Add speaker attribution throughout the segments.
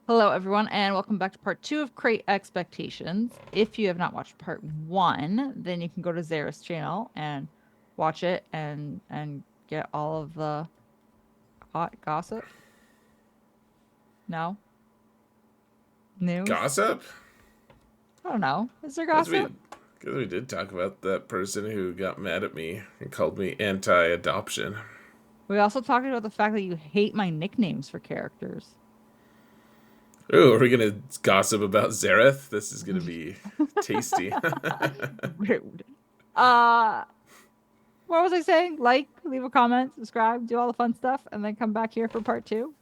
Speaker 1: Hello, everyone, and welcome back to part two of Crate Expectations. If you have not watched part one, then you can go to Zara's channel and watch it and get all of the hot gossip. No? News?
Speaker 2: Gossip?
Speaker 1: I don't know. Is there
Speaker 2: Because
Speaker 1: gossip?
Speaker 2: we, because we did talk about that person who got mad at me and called me anti-adoption.
Speaker 1: We also talked about the fact that you hate my nicknames for characters.
Speaker 2: Ooh, are we gonna gossip about Zareth? This is gonna be tasty.
Speaker 1: Rude. Uh, what was I saying? Like, leave a comment, subscribe, do all the fun stuff, and then come back here for part two.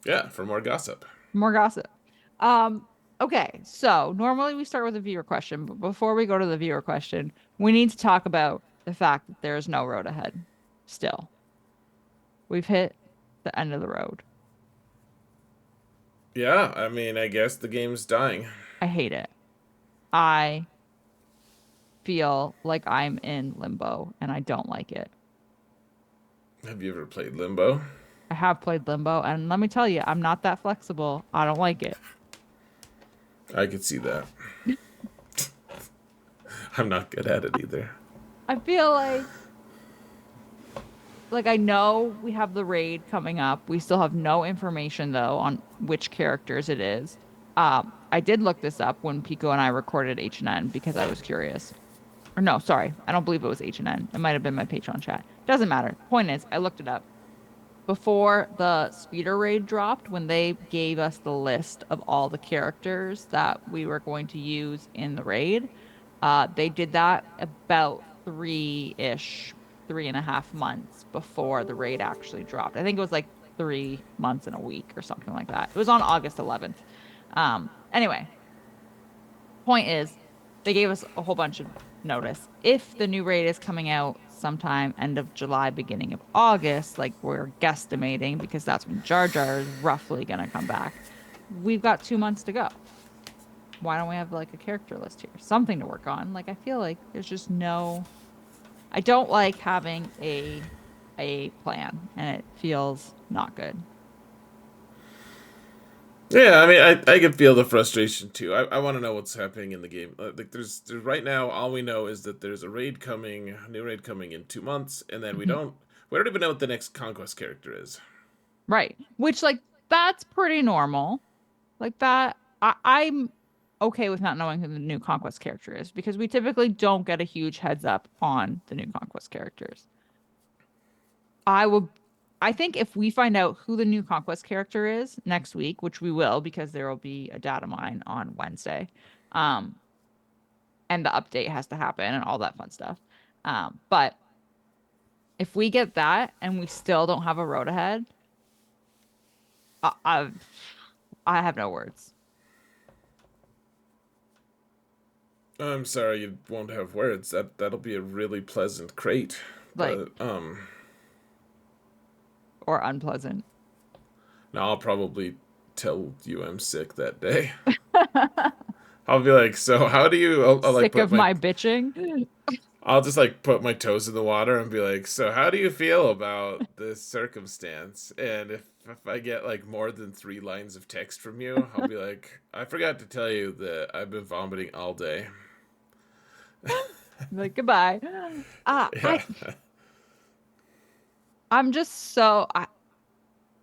Speaker 2: Yeah, for more gossip.
Speaker 1: More gossip. Um, okay, so normally we start with a viewer question, but before we go to the viewer question, we need to talk about the fact that there is no road ahead. Still, we've hit the end of the road.
Speaker 2: Yeah, I mean, I guess the game's dying.
Speaker 1: I hate it. I feel like I'm in limbo and I don't like it.
Speaker 2: Have you ever played Limbo?
Speaker 1: I have played limbo, and let me tell you, I'm not that flexible. I don't like it.
Speaker 2: I could see that. I'm not good at it either.
Speaker 1: I feel like I know we have the raid coming up. We still have no information though on which characters it is. I did look this up when Pico and I recorded H&N because I was curious. Or no, sorry, I don't believe it was H&N. It might have been my Patreon chat. Doesn't matter. Point is, I looked it up before the speeder raid dropped when they gave us the list of all the characters that we were going to use in the raid. They did that about three-ish, 3.5 months before the raid actually dropped. I think it was like 3 months and a week or something like that. It was on August 11th. Anyway, point is, they gave us a whole bunch of notice. If the new raid is coming out sometime end of July, beginning of August, like we're guesstimating, because that's when Jar Jar is roughly going to come back, we've got 2 months to go. Why don't we have like a character list here? Something to work on. Like I feel like there's just no I don't like having a plan and it feels not good.
Speaker 2: Yeah, I mean, I can feel the frustration too. I want to know what's happening in the game. Like, there's right now, all we know is that there's a new raid coming in 2 months, and then
Speaker 1: Mhm.
Speaker 2: we don't even know what the next conquest character is.
Speaker 1: Right. Which like that's pretty normal. Like that I'm okay with not knowing who the new Conquest character is because we typically don't get a huge heads up on the new Conquest characters. I will I think if we find out who the new Conquest character is next week, which we will because there will be a data mine on Wednesday, um, and the update has to happen and all that fun stuff. But if we get that and we still don't have a road ahead, I, I, I have no words.
Speaker 2: I'm sorry, you won't have words. That'll be a really pleasant crate,
Speaker 1: Like,
Speaker 2: but
Speaker 1: or unpleasant.
Speaker 2: now I'll probably tell you I'm sick that day. I'll be like, so how do you? I'll like
Speaker 1: Sick
Speaker 2: put
Speaker 1: of
Speaker 2: my
Speaker 1: my bitching.
Speaker 2: I'll just like put my toes in the water and be like, "So how do you feel about this circumstance?" And if I get like more than 3 lines of text from you, I'll be like, "I forgot to tell you that I've been vomiting all day."
Speaker 1: Like, goodbye. Ah,
Speaker 2: Yeah.
Speaker 1: I'm just so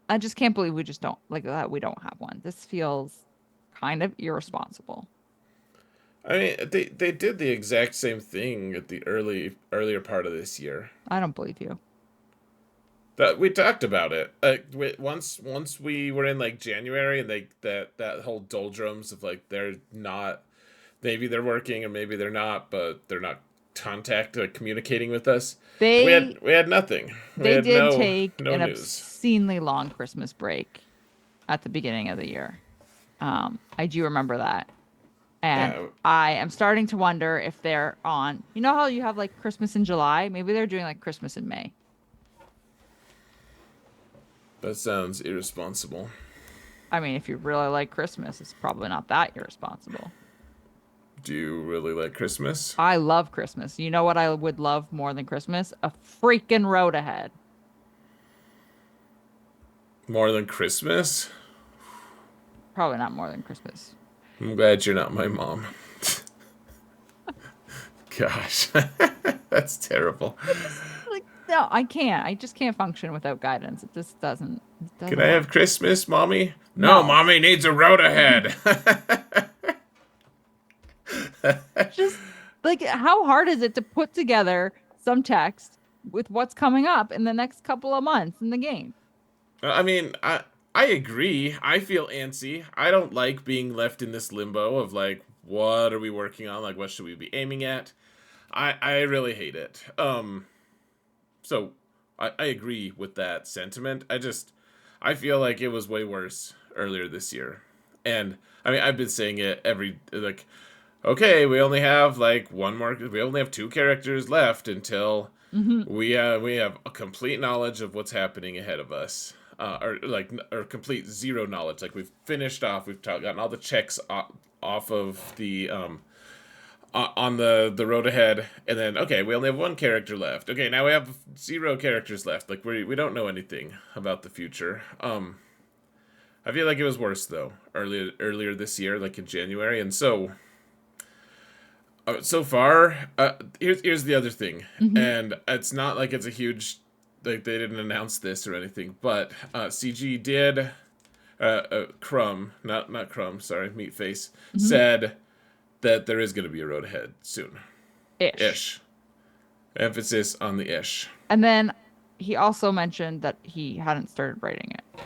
Speaker 1: I just can't believe we just don't like that we don't have one. This feels kind of irresponsible.
Speaker 2: I mean, they did the exact same thing at the earlier part of this year.
Speaker 1: I don't believe you.
Speaker 2: That we talked about it. Once we were in like January and that whole doldrums of like they're not, maybe they're working and maybe they're not, but they're not communicating with us. And
Speaker 1: They
Speaker 2: we had nothing. We
Speaker 1: they
Speaker 2: had
Speaker 1: did take
Speaker 2: no
Speaker 1: an
Speaker 2: news.
Speaker 1: obscenely long Christmas break at the beginning of the year. I do remember that. And
Speaker 2: Yeah,
Speaker 1: I am starting to wonder if they're on, you know how you have like Christmas in July? Maybe they're doing like Christmas in May.
Speaker 2: that sounds irresponsible.
Speaker 1: I mean, if you really like Christmas, it's probably not that irresponsible.
Speaker 2: Do you really like Christmas
Speaker 1: I love Christmas. You know what I would love more than Christmas? A freaking road ahead.
Speaker 2: more than Christmas?
Speaker 1: Probably not more than Christmas.
Speaker 2: I'm glad you're not my mom. Gosh, that's terrible.
Speaker 1: Like, no, I can't. I just can't function without guidance. It just it
Speaker 2: Can I
Speaker 1: doesn't work.
Speaker 2: have Christmas, mommy? No,
Speaker 1: No.
Speaker 2: mommy needs a road ahead.
Speaker 1: Just like how hard is it to put together some text with what's coming up in the next couple of months in the game?
Speaker 2: I mean, I agree. I feel antsy. I don't like being left in this limbo of like, what are we working on? Like, what should we be aiming at? I really hate it. So I agree with that sentiment. I feel like it was way worse earlier this year, and I mean I've been saying it every like, okay, we only have like one more. We only have two characters left until
Speaker 1: Hmm.
Speaker 2: we have a complete knowledge of what's happening ahead of us, or complete zero knowledge. Like we've finished off, gotten all the checks off of the on the road ahead, and then okay, we only have one character left. Okay, now we have zero characters left. Like we don't know anything about the future. I feel like it was worse though earlier this year, like in January, and so far, here's the other thing,
Speaker 1: Hmm.
Speaker 2: and it's not like it's a huge, like they didn't announce this or anything, but CG did, Crumb, not Crumb, sorry, Meatface
Speaker 1: Hmm.
Speaker 2: said that there is going to be a road ahead soon,
Speaker 1: Ish.
Speaker 2: ish, emphasis on the ish.
Speaker 1: And then he also mentioned that he hadn't started writing it.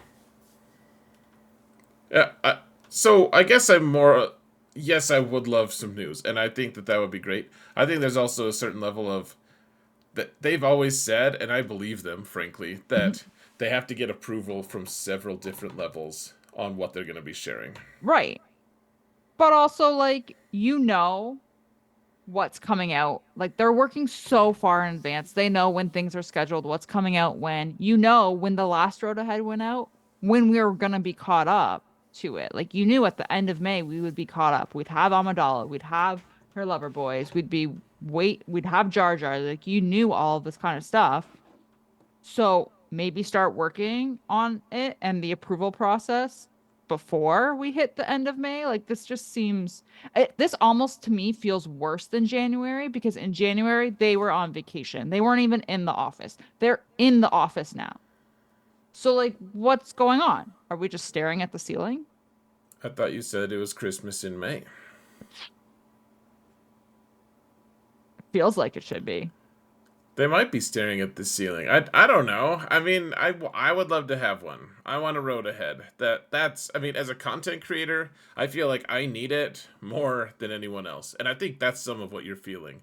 Speaker 2: Yeah, so I guess I'm more. Yes, I would love some news, and I think that that would be great. I think there's also a certain level of that they've always said, and I believe them, frankly,
Speaker 1: Mhm.
Speaker 2: that they have to get approval from several different levels on what they're going to be sharing.
Speaker 1: Right. But also, like, what's coming out. Like, they're working so far in advance. They know when things are scheduled, what's coming out when. When the last Road Ahead went out, when we were going to be caught up to it. Like, you knew at the end of May we would be caught up. We'd have Amidala, we'd have her lover boys, we'd have Jar Jar. Like, you knew all of this kind of stuff. So maybe start working on it and the approval process before we hit the end of May. Like this almost to me feels worse than January because in January they were on vacation. They weren't even in the office. They're in the office now. So like what's going on? Are we just staring at the ceiling?
Speaker 2: I thought you said it was Christmas in May.
Speaker 1: It feels like it should be.
Speaker 2: They might be staring at the ceiling. I don't know. I mean, I would love to have one. I want a road ahead. That's I mean, as a content creator, I feel like I need it more than anyone else. And I think that's some of what you're feeling.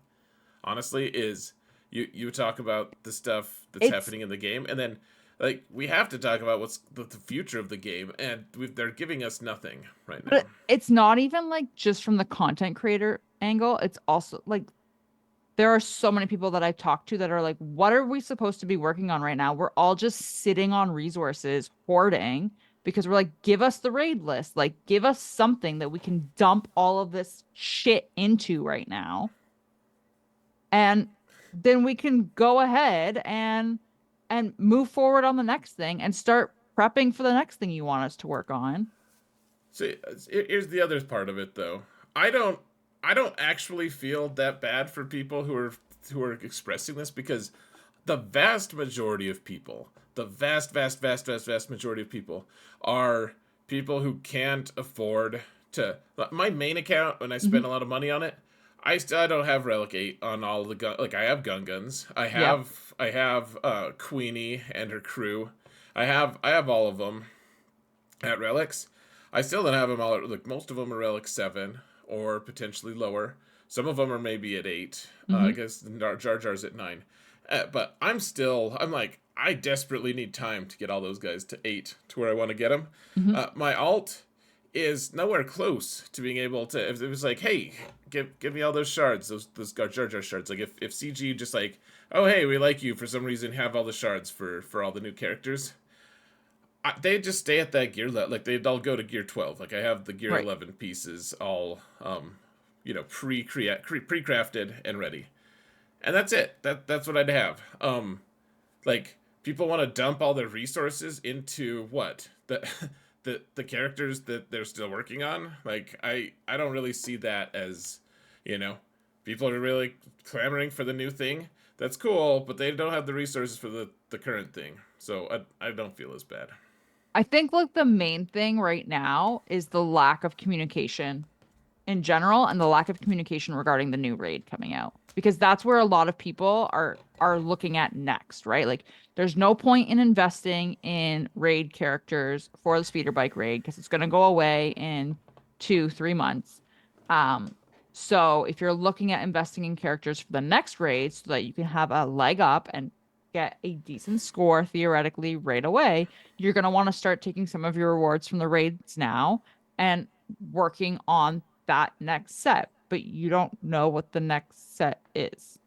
Speaker 2: Honestly, is you talk about the stuff that's
Speaker 1: It's
Speaker 2: happening in the game, and then like we have to talk about what's the future of the game, and they're giving us nothing right now.
Speaker 1: it's not even like just from the content creator angle. It's also like there are so many people that I've talked to that are like, what are we supposed to be working on right now? We're all just sitting on resources, hoarding, because we're like, give us the raid list. Like, give us something that we can dump all of this shit into right now. And then we can go ahead and move forward on the next thing and start prepping for the next thing you want us to work on.
Speaker 2: See, here's the other part of it though. I don't I don't actually feel that bad for people who are expressing this because the vast majority of people, the vast majority of people are people who can't afford to. My main account, when I spend
Speaker 1: Mhm.
Speaker 2: a lot of money on it, I don't have Relic 8 on all the gun. Like I have gun guns.
Speaker 1: Yep.
Speaker 2: I have Queenie and her crew. I have all of them at relics. I still don't have them all. Like most of them are relic 7 or potentially lower. Some of them are maybe at 8. I
Speaker 1: Hmm.
Speaker 2: guess Jar Jar's at 9. But I'm like, I desperately need time to get all those guys to 8 to where I want to get them.
Speaker 1: Hmm.
Speaker 2: My alt is nowhere close to being able to. If it was like, hey, give me all those shards, those Jar Jar shards. Like if CG just like, oh hey, we like you for some reason, have all the shards for all the new characters. They just stay at that gear level. Like they'd all go to gear 12. Like I have the gear
Speaker 1: Right.
Speaker 2: 11 pieces all, pre crafted and ready, and that's it. That's what I'd have. Like people want to dump all their resources into what the the characters that they're still working on. Like I don't really see that as, you know, people are really clamoring for the new thing. That's cool, but they don't have the resources for the current thing. So I don't feel as bad.
Speaker 1: I think like the main thing right now is the lack of communication in general and the lack of communication regarding the new raid coming out because that's where a lot of people are looking at next, right? Like there's no point in investing in raid characters for the speeder bike raid because it's going to go away in 2-3 months. um so if you're looking at investing in characters for the next raid so that you can have a leg up and get a decent score theoretically right away, you're going to want to start taking some of your rewards from the raids now and working on that next set, but you don't know what the next set is.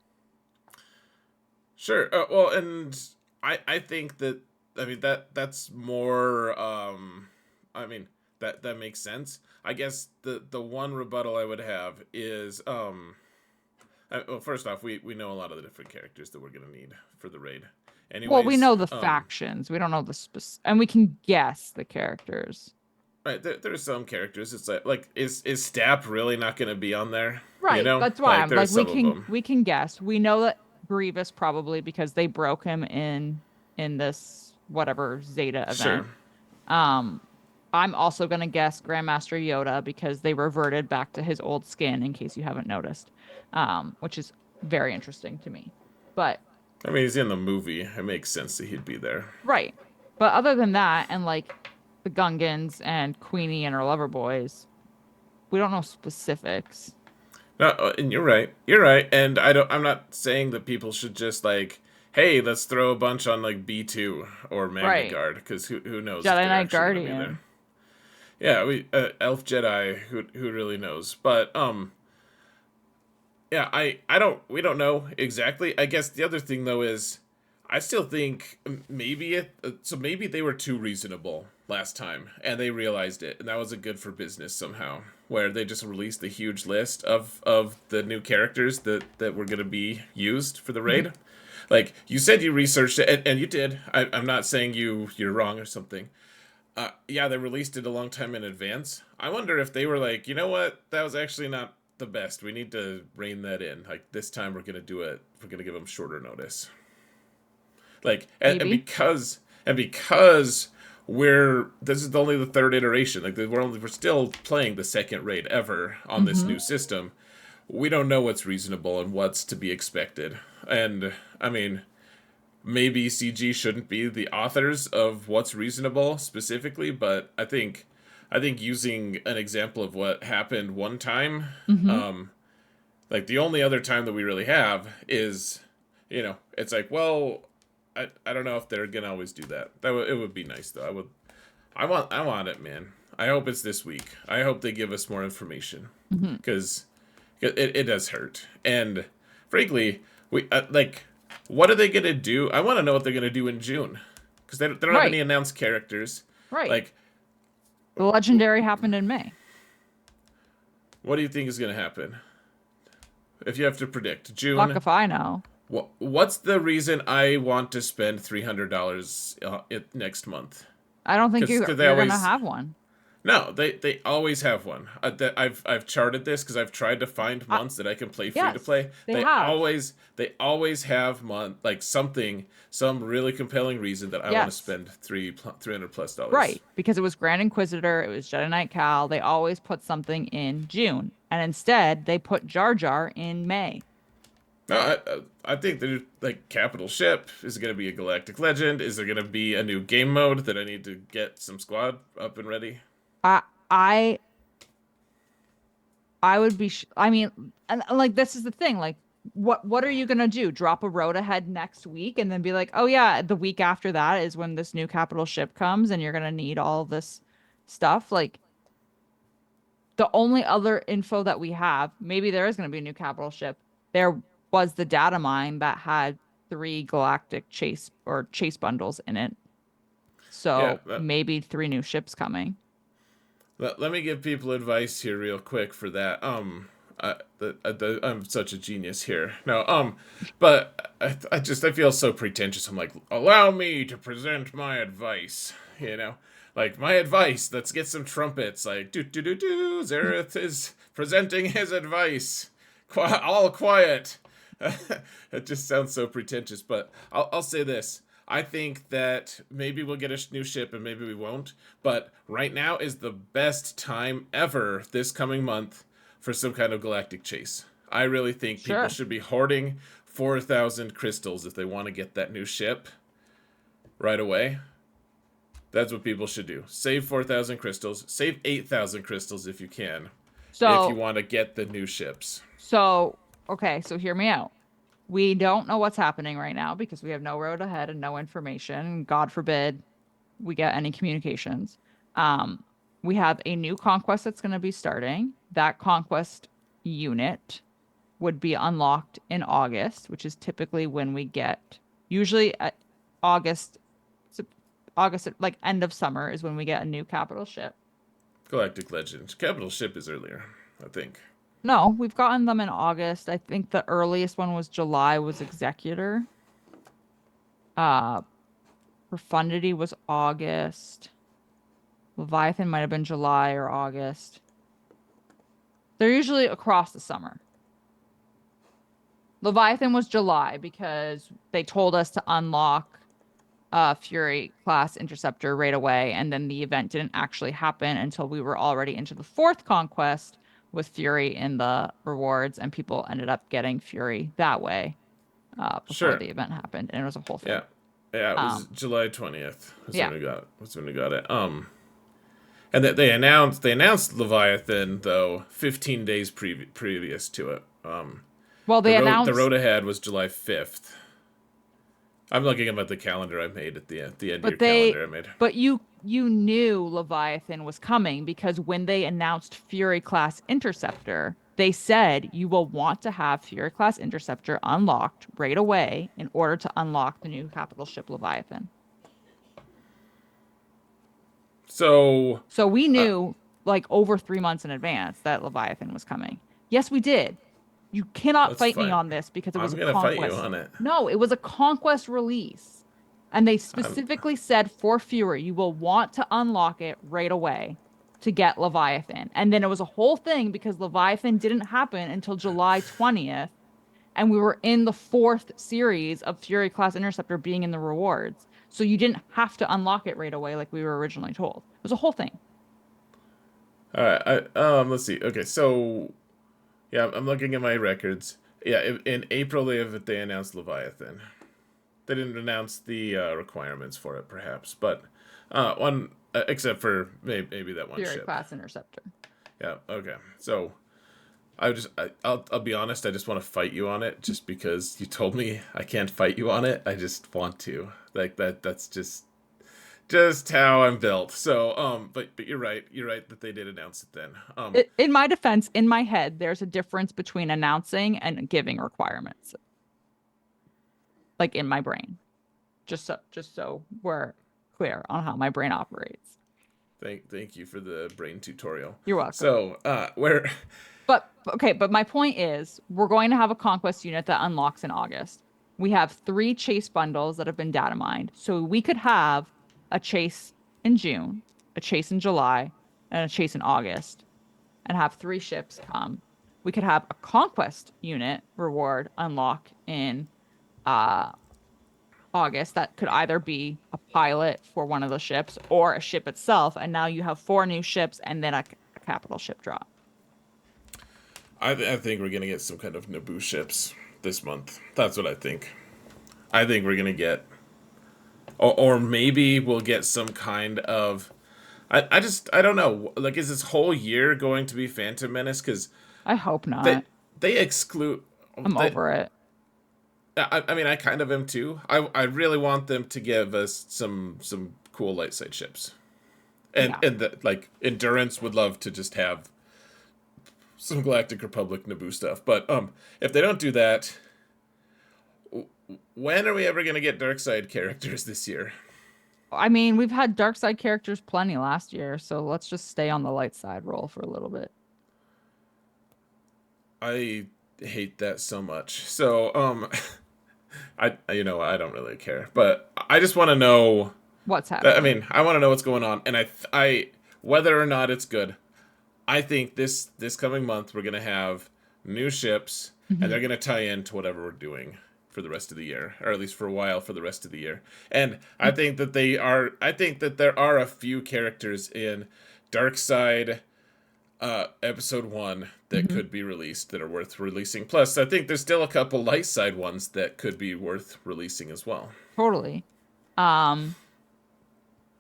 Speaker 2: Sure. Well, and I think that, I mean, that's more I mean, that makes sense. I guess the one rebuttal I would have is well, first off, we know a lot of the different characters that we're gonna need for the raid.
Speaker 1: Well, we
Speaker 2: Anyways,
Speaker 1: know the factions. We don't know the and we can guess the characters.
Speaker 2: right, there's some characters. It's like is Stap really not gonna be on there? You
Speaker 1: Right.
Speaker 2: know,
Speaker 1: That's why
Speaker 2: like
Speaker 1: I'm like
Speaker 2: there's some of them.
Speaker 1: we can guess. We know that Grievous probably because they broke him in this whatever Zeta
Speaker 2: Sure.
Speaker 1: event. Um I'm also gonna guess Grandmaster Yoda because they reverted back to his old skin in case you haven't noticed. Which is very interesting to me. But
Speaker 2: I mean, he's in the movie. It makes sense that he'd be there.
Speaker 1: right. But other than that, and like the Gungans and Queenie and her lover boys, we don't know specifics.
Speaker 2: No, and you're right. You're right. And I don't. I'm not saying that people should just like, hey, let's throw a bunch on like B2 or Magna
Speaker 1: Right.
Speaker 2: Guard because who knows if
Speaker 1: Jedi
Speaker 2: they're
Speaker 1: Knight
Speaker 2: actually gonna be
Speaker 1: Guardian.
Speaker 2: there. Yeah, we Elf Jedi. Who really knows? But yeah, I don't. We don't know exactly. I guess the other thing though is, I still think maybe so maybe they were too reasonable last time and they realized it and that was a good for business somehow where they just released the huge list of the new characters that were going to be used for the raid. Like you said you researched it and you did. I'm not saying you're wrong or something. Yeah, they released it a long time in advance. I wonder if they were like, you know what, that was actually not the best. We need to rein that in. Like this time we're gonna do it. We're gonna give them shorter notice. Like
Speaker 1: Maybe.
Speaker 2: and because we're this is only the third iteration. Like we're still playing the second raid ever on this
Speaker 1: Mm-hmm.
Speaker 2: new system. We don't know what's reasonable and what's to be expected. And I mean, maybe CG shouldn't be the authors of what's reasonable specifically, but I think using an example of what happened one time,
Speaker 1: Mm-hmm.
Speaker 2: um, like the only other time that we really have is, it's like, well, I don't know if they're gonna always do that. It would be nice though. I want it, man. I hope it's this week. I hope they give us more information
Speaker 1: Mm-hmm.
Speaker 2: because it does hurt. And frankly, we like, what are they gonna do? I want to know what they're gonna do in June because they don't have
Speaker 1: Right.
Speaker 2: any announced characters.
Speaker 1: Right.
Speaker 2: Like,
Speaker 1: The legendary happened in May.
Speaker 2: what do you think is gonna happen? If you have to predict
Speaker 1: Fuck
Speaker 2: June,
Speaker 1: if I know.
Speaker 2: what's the reason I want to spend $300 next month?
Speaker 1: I don't think
Speaker 2: Because they
Speaker 1: you're gonna
Speaker 2: always
Speaker 1: have one.
Speaker 2: no, they always have one. That I've charted this because I've tried to find
Speaker 1: Uh,
Speaker 2: months that I can play free to
Speaker 1: yes,
Speaker 2: play.
Speaker 1: they
Speaker 2: They
Speaker 1: have.
Speaker 2: always have like some really compelling reason that I want to
Speaker 1: Yes.
Speaker 2: spend 300 plus dollars.
Speaker 1: Right. Because it was Grand Inquisitor, it was Jedi Knight Cal. They always put something in June. And instead they put Jar Jar in May.
Speaker 2: No, I think there's like capital ship. Is it going to be a galactic legend? Is there going to be a new game mode that I need to get some squad up and ready?
Speaker 1: I I I would be I mean, and like this is the thing, like what are you gonna do? Drop a road ahead next week and then be like, oh yeah, the week after that is when this new capital ship comes and you're gonna need all this stuff. Like the only other info that we have, maybe there is gonna be a new capital ship. There was the data mine that had 3 galactic chase bundles in it.
Speaker 2: Yeah.
Speaker 1: So maybe 3 new ships coming.
Speaker 2: Let me give people advice here real quick for that. I'm such a genius here. No, but I feel so pretentious. I'm like, allow me to present my advice. Like, my advice, let's get some trumpets. Like, do do do do. Zareth is presenting his advice. All quiet. It just sounds so pretentious, but I'll say this. I think that maybe we'll get a new ship and maybe we won't. But right now is the best time ever this coming month for some kind of galactic chase. I really think people
Speaker 1: Sure.
Speaker 2: should be hoarding 4,000 crystals if they want to get that new ship right away. That's what people should do. Save 4,000 crystals. Save 8,000 crystals if you can. If you
Speaker 1: So,
Speaker 2: want to get the new ships.
Speaker 1: so, okay, so hear me out. We don't know what's happening right now because we have no road ahead and no information. God forbid we get any communications. Um, we have a new conquest that's going to be starting. That conquest unit would be unlocked in August, which is typically when we get, usually at August, August, like end of summer is when we get a new capital ship.
Speaker 2: Galactic Legends. Capital ship is earlier, I think.
Speaker 1: No, we've gotten them in August. I think the earliest one was July was Executor. Uh, Profundity was August. Leviathan might have been July or August. They're usually across the summer. Leviathan was July because they told us to unlock Fury class interceptor right away, and then the event didn't actually happen until we were already into the fourth conquest with Fury in the rewards, and people ended up getting Fury that way before
Speaker 2: Sure.
Speaker 1: the event happened, and it was a whole thing.
Speaker 2: Yeah. Yeah, it was
Speaker 1: Um,
Speaker 2: July 20th. That's
Speaker 1: yeah.
Speaker 2: when we got it. That's when we got it. And that they announced Leviathan though 15 days previous to it.
Speaker 1: Well,
Speaker 2: The
Speaker 1: they
Speaker 2: road
Speaker 1: announced,
Speaker 2: ahead was July 5th. I'm looking at the calendar I made at the end year
Speaker 1: but they,
Speaker 2: calendar I made.
Speaker 1: but you knew Leviathan was coming because when they announced Fury class interceptor, they said you will want to have Fury class interceptor unlocked right away in order to unlock the new capital ship Leviathan.
Speaker 2: So,
Speaker 1: So we
Speaker 2: uh,
Speaker 1: knew like over 3 months in advance that Leviathan was coming. Yes, we did. You cannot
Speaker 2: that's
Speaker 1: fight me
Speaker 2: fine.
Speaker 1: on this because it was
Speaker 2: I'm
Speaker 1: a
Speaker 2: gonna fight you
Speaker 1: conquest.
Speaker 2: on it.
Speaker 1: No, it was a conquest release. And they
Speaker 2: I'm
Speaker 1: specifically said for Fury, you will want to unlock it right away to get Leviathan. And then it was a whole thing because Leviathan didn't happen until July 20th. And we were in the fourth series of Fury class interceptor being in the rewards. So you didn't have to unlock it right away like we were originally told. It was a whole thing.
Speaker 2: all right. Let's see. Okay, so yeah, I'm looking at my records. Yeah, in April they announced Leviathan. They didn't announce the requirements for it, perhaps, but one except for maybe that one
Speaker 1: Fury
Speaker 2: ship.
Speaker 1: class interceptor.
Speaker 2: Yeah. Okay. So I'll be honest. I just want to fight you on it, just because you told me I can't fight you on it. I just want to like that. That's just how I'm built. So but you're right. You're right that they did announce it then.
Speaker 1: In my defense, in my head, there's a difference between announcing and giving requirements, like in my brain. Just so we're clear on how my brain operates.
Speaker 2: Thank you for the brain tutorial.
Speaker 1: You're welcome.
Speaker 2: So where
Speaker 1: But okay, but my point is we're going to have a conquest unit that unlocks in August. We have 3 chase bundles that have been data mined. So we could have a chase in June, a chase in July, and a chase in August, and have 3 ships come. We could have a conquest unit reward unlock in uh August that could either be a pilot for one of the ships or a ship itself. And now you have 4 new ships and then a capital ship drop.
Speaker 2: I think we're gonna get some kind of Naboo ships this month. That's what I think. I think we're gonna get, or maybe we'll get some kind of. I don't know. Like, is this whole year going to be Phantom Menace? Because
Speaker 1: I hope
Speaker 2: they
Speaker 1: not.
Speaker 2: they exclude.
Speaker 1: I'm
Speaker 2: They,
Speaker 1: over it.
Speaker 2: I mean, I kind of am too. I really want them to give us some cool light side ships,
Speaker 1: Yeah.
Speaker 2: and like Endurance would love to just have some Galactic Republic Naboo stuff. But if they don't do that, when are we ever gonna get dark side characters this year?
Speaker 1: I mean, we've had dark side characters plenty last year, so let's just stay on the light side roll for a little bit.
Speaker 2: I hate that so much. So I don't really care, but I just want to know
Speaker 1: What's
Speaker 2: I
Speaker 1: happening?
Speaker 2: mean, I want to know what's going on, and I whether or not it's good. I think this coming month we're gonna have new ships, and
Speaker 1: Hmm.
Speaker 2: they're gonna tie into whatever we're doing for the rest of the year, or at least for a while for the rest of the year. And I think that they are. I think that there are a few characters in Dark Side episode 1 that
Speaker 1: Hmm.
Speaker 2: could be released that are worth releasing. Plus, I think there's still a couple light side ones that could be worth releasing as well.
Speaker 1: Totally. Um,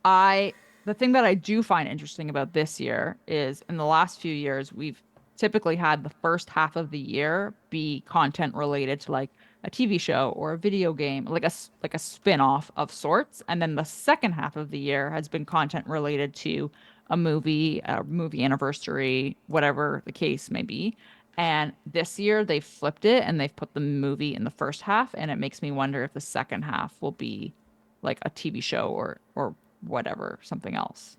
Speaker 1: I the thing that I do find interesting about this year is in the last few years, we've typically had the first half of the year be content related to like a TV show or a video game, like like a spin-off of sorts. And then the second half of the year has been content related to a movie anniversary, whatever the case may be. And this year they've flipped it and they've put the movie in the first half, and it makes me wonder if the second half will be like a TV show or whatever, something else.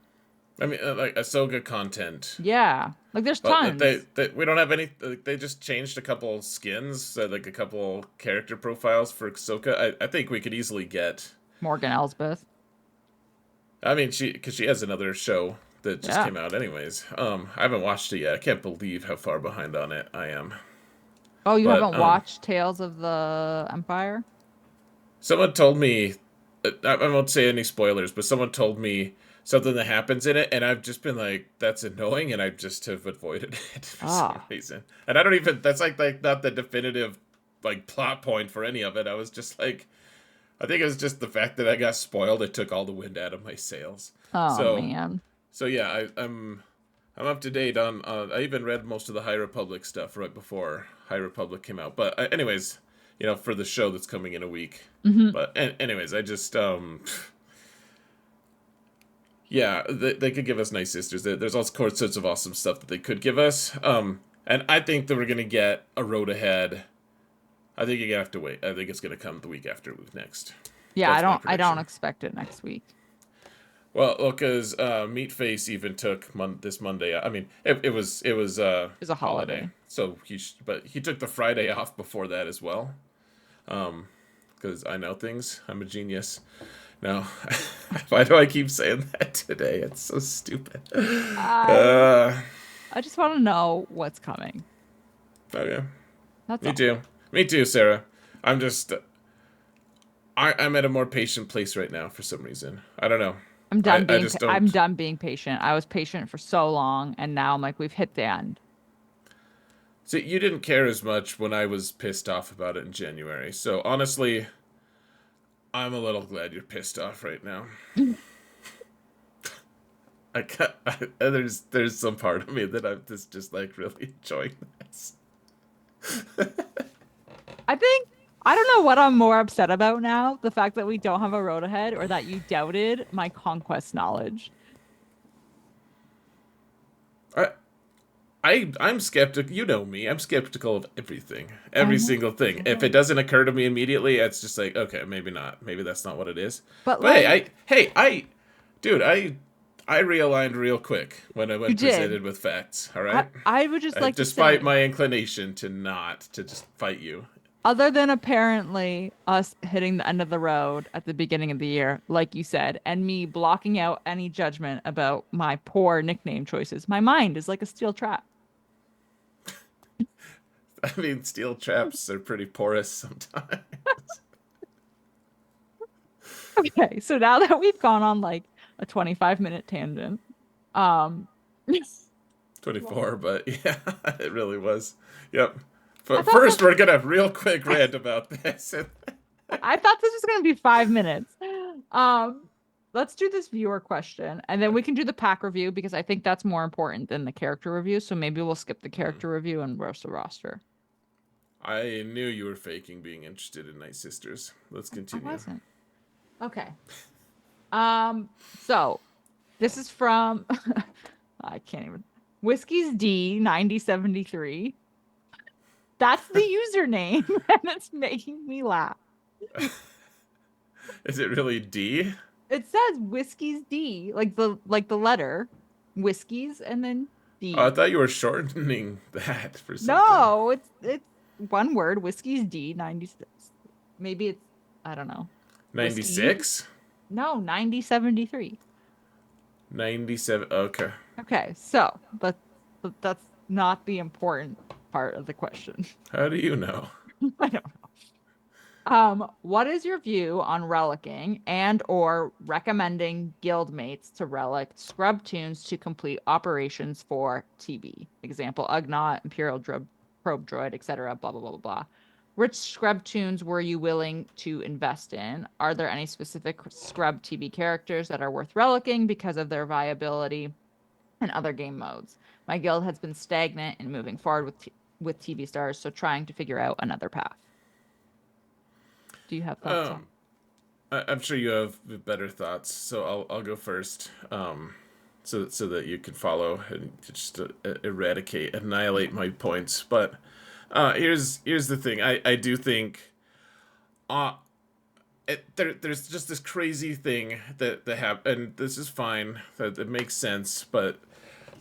Speaker 2: I mean, like Ahsoka content,
Speaker 1: Yeah. Like there's
Speaker 2: but
Speaker 1: tons.
Speaker 2: we don't have any. They just changed a couple skins, like a couple character profiles for Ahsoka. I think we could easily get.
Speaker 1: Morgan Elsbeth.
Speaker 2: I mean, because she has another show that just
Speaker 1: Yeah.
Speaker 2: came out, anyways. I haven't watched it yet. I can't believe how far behind on it I am.
Speaker 1: Oh, you
Speaker 2: But
Speaker 1: haven't watched Tales of the Empire?
Speaker 2: someone told me, I won't say any spoilers, but someone told me something that happens in it, and I've just been like, that's annoying, and I just have avoided it for some
Speaker 1: Ah.
Speaker 2: reason. And I don't even, that's like not the definitive like plot point for any of it. I was just like, I think it was just the fact that I got spoiled. It took all the wind out of my sails.
Speaker 1: Oh
Speaker 2: So,
Speaker 1: man.
Speaker 2: so yeah, I'm up to date on. I even read most of the High Republic stuff right before High Republic came out. But anyways, for the show that's coming in a week.
Speaker 1: Hmm.
Speaker 2: But anyways, I just yeah, they could give us Night Sisters. There's all sorts of awesome stuff that they could give us. And I think that we're gonna get a road ahead. I think you're gonna have to wait. I think it's gonna come the week after next.
Speaker 1: Yeah,
Speaker 2: That's my
Speaker 1: I don't
Speaker 2: prediction.
Speaker 1: expect it next week.
Speaker 2: Well, because Meatface even took this Monday. I mean, it was
Speaker 1: It's a
Speaker 2: holiday,
Speaker 1: holiday.
Speaker 2: so but he took the Friday off before that as well. Because I know things. I'm a genius. No, why do I keep saying that today? It's so stupid.
Speaker 1: I
Speaker 2: Uh,
Speaker 1: I just want to know what's coming.
Speaker 2: okay,
Speaker 1: That's
Speaker 2: me
Speaker 1: all.
Speaker 2: too. Me too, Sarah. I'm just I'm at a more patient place right now for some reason. I don't know. I just
Speaker 1: I'm
Speaker 2: don't.
Speaker 1: done being patient. I was patient for so long and now I'm like we've hit the end.
Speaker 2: See, you didn't care as much when I was pissed off about it in January. So honestly, I'm a little glad you're pissed off right now. There's some part of me that I'm just like really enjoying this.
Speaker 1: I think I don't know what I'm more upset about now, the fact that we don't have a road ahead or that you doubted my conquest knowledge.
Speaker 2: I I'm skeptical. You know me. I'm skeptical of everything,
Speaker 1: I
Speaker 2: every
Speaker 1: know.
Speaker 2: single thing.
Speaker 1: I
Speaker 2: If it
Speaker 1: know.
Speaker 2: doesn't occur to me immediately, it's just like okay, maybe not. Maybe that's not what it is.
Speaker 1: But
Speaker 2: But
Speaker 1: like
Speaker 2: dude, I realigned real quick
Speaker 1: you
Speaker 2: when
Speaker 1: did.
Speaker 2: presented with facts. All right,
Speaker 1: I would just like to
Speaker 2: despite
Speaker 1: say,
Speaker 2: my inclination to just fight you.
Speaker 1: other than apparently us hitting the end of the road at the beginning of the year, like you said, and me blocking out any judgment about my poor nickname choices, my mind is like a steel trap.
Speaker 2: I mean, steel traps are pretty porous sometimes.
Speaker 1: Okay, so now that we've gone on like a 25-minute tangent, um,
Speaker 2: 24, but yeah, it really was. Yep.
Speaker 1: I
Speaker 2: But
Speaker 1: thought
Speaker 2: first,
Speaker 1: this,
Speaker 2: we're gonna real quick rant about this.
Speaker 1: I thought this was gonna be 5 minutes. Um, let's do this viewer question, and then we can do the pack review because I think that's more important than the character review. So maybe we'll skip the character review and roast the roster.
Speaker 2: I knew you were faking being interested in Night Sisters. Let's
Speaker 1: I
Speaker 2: continue.
Speaker 1: wasn't. Okay. So this is from I can't even Whiskey's D 9073. That's the username, and it's making me laugh.
Speaker 2: Is it really D?
Speaker 1: It says Whiskey's D, like the letter Whiskey's and then
Speaker 2: Oh, I
Speaker 1: D.
Speaker 2: thought you were shortening that for something.
Speaker 1: No, it's one word, Whiskey's D 96. Maybe it's I don't know. Whiskey.
Speaker 2: 96?
Speaker 1: No, 9073.
Speaker 2: 97. Okay.
Speaker 1: Okay, so but that's not the important part of the question.
Speaker 2: How do you know?
Speaker 1: I don't know. What is your view on relicking and or recommending guildmates to relic scrub tunes to complete operations for TB? Example, Ugnaught, Imperial Probe Droid, etc. Blah blah blah blah blah. Which scrub tunes were you willing to invest in? Are there any specific scrub TB characters that are worth relicking because of their viability and other game modes? My guild has been stagnant in moving forward with TB stars, so trying to figure out another path. Do you have thoughts on?
Speaker 2: Um, I'm sure you have better thoughts, so I'll go first. So that you can follow and just annihilate my points. But here's the thing. I do think uh there's just this crazy thing that happened, and this is fine. That makes sense, but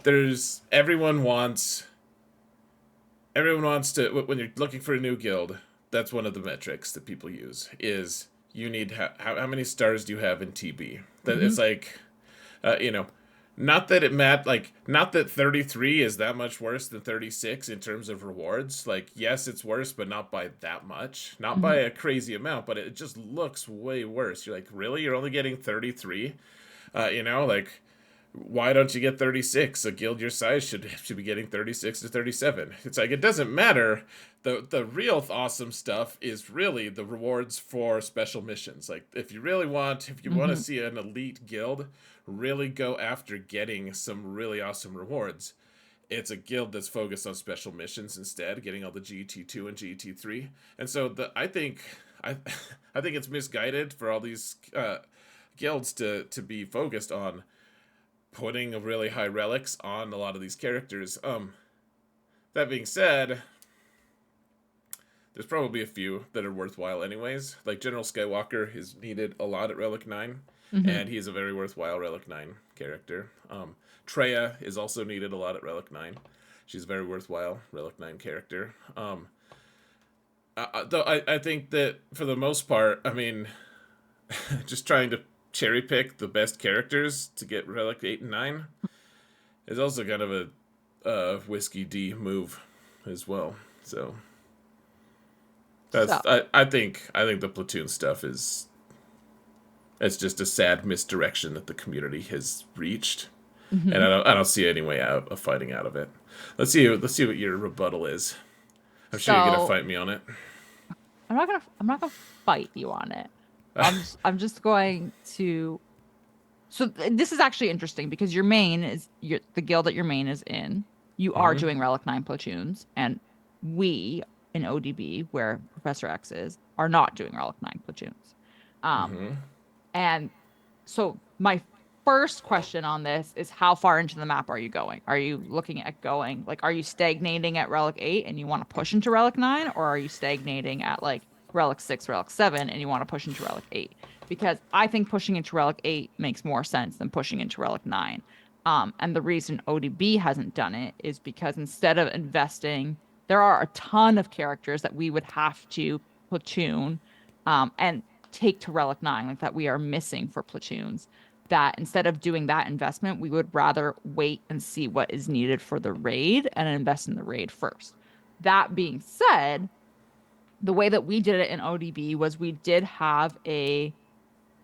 Speaker 2: there's everyone wants to, when you're looking for a new guild, that's one of the metrics that people use is you need how many stars do you have in TB. That
Speaker 1: Mm-hmm.
Speaker 2: it's like you know, not that it like not that 33 is that much worse than 36 in terms of rewards. Like yes, it's worse, but not by that much, not by
Speaker 1: Mm-hmm.
Speaker 2: a crazy amount, but it just looks way worse. You're like, really, you're only getting 33? Like, why don't you get 36? A guild your size should be getting 36 to 37. It's like, it doesn't matter. The real awesome stuff is really the rewards for special missions. Like, if you want to
Speaker 1: Mm-hmm.
Speaker 2: see an elite guild really go after getting some really awesome rewards, it's a guild that's focused on special missions instead, getting all the GT2 and GT3. And so I I think it's misguided for all these guilds to be focused on putting a really high relics on a lot of these characters. That being said, there's probably a few that are worthwhile anyways. Like General Skywalker is needed a lot at Relic 9,
Speaker 1: Mm-hmm.
Speaker 2: and he's a very worthwhile Relic 9 character. Treya is also needed a lot at Relic 9. She's a very worthwhile Relic 9 character. Though I think that for the most part, I mean, just trying to cherry pick the best characters to get Relic 8 and 9 is also kind of a Whiskey D move as well. So
Speaker 1: So,
Speaker 2: I think the platoon stuff is it's just a sad misdirection that the community has reached, and
Speaker 1: mhm.
Speaker 2: I don't see any way out of fighting out of it. Let's see what your rebuttal is. I'm sure you're gonna
Speaker 1: So
Speaker 2: fight me on it.
Speaker 1: I'm not gonna fight you on it. I'm just going to. So this is actually interesting because the guild that your main is in. You are
Speaker 2: Mm-hmm.
Speaker 1: doing Relic 9 platoons, and we in ODB, where Professor X is, are not doing Relic 9 platoons. Um,
Speaker 2: Mm-hmm.
Speaker 1: and so my first question on this is how far into the map are you going? Are you looking at going like are you stagnating at Relic 8 and you want to push into Relic 9, or are you stagnating at like Relic 6, Relic 7 and you want to push into Relic 8? Because I think pushing into Relic 8 makes more sense than pushing into Relic 9. And the reason ODB hasn't done it is because instead of investing, there are a ton of characters that we would have to platoon and take to Relic 9, like that we are missing for platoons. That instead of doing that investment, we would rather wait and see what is needed for the raid and invest in the raid first. That being said, the way that we did it in ODB was we did have a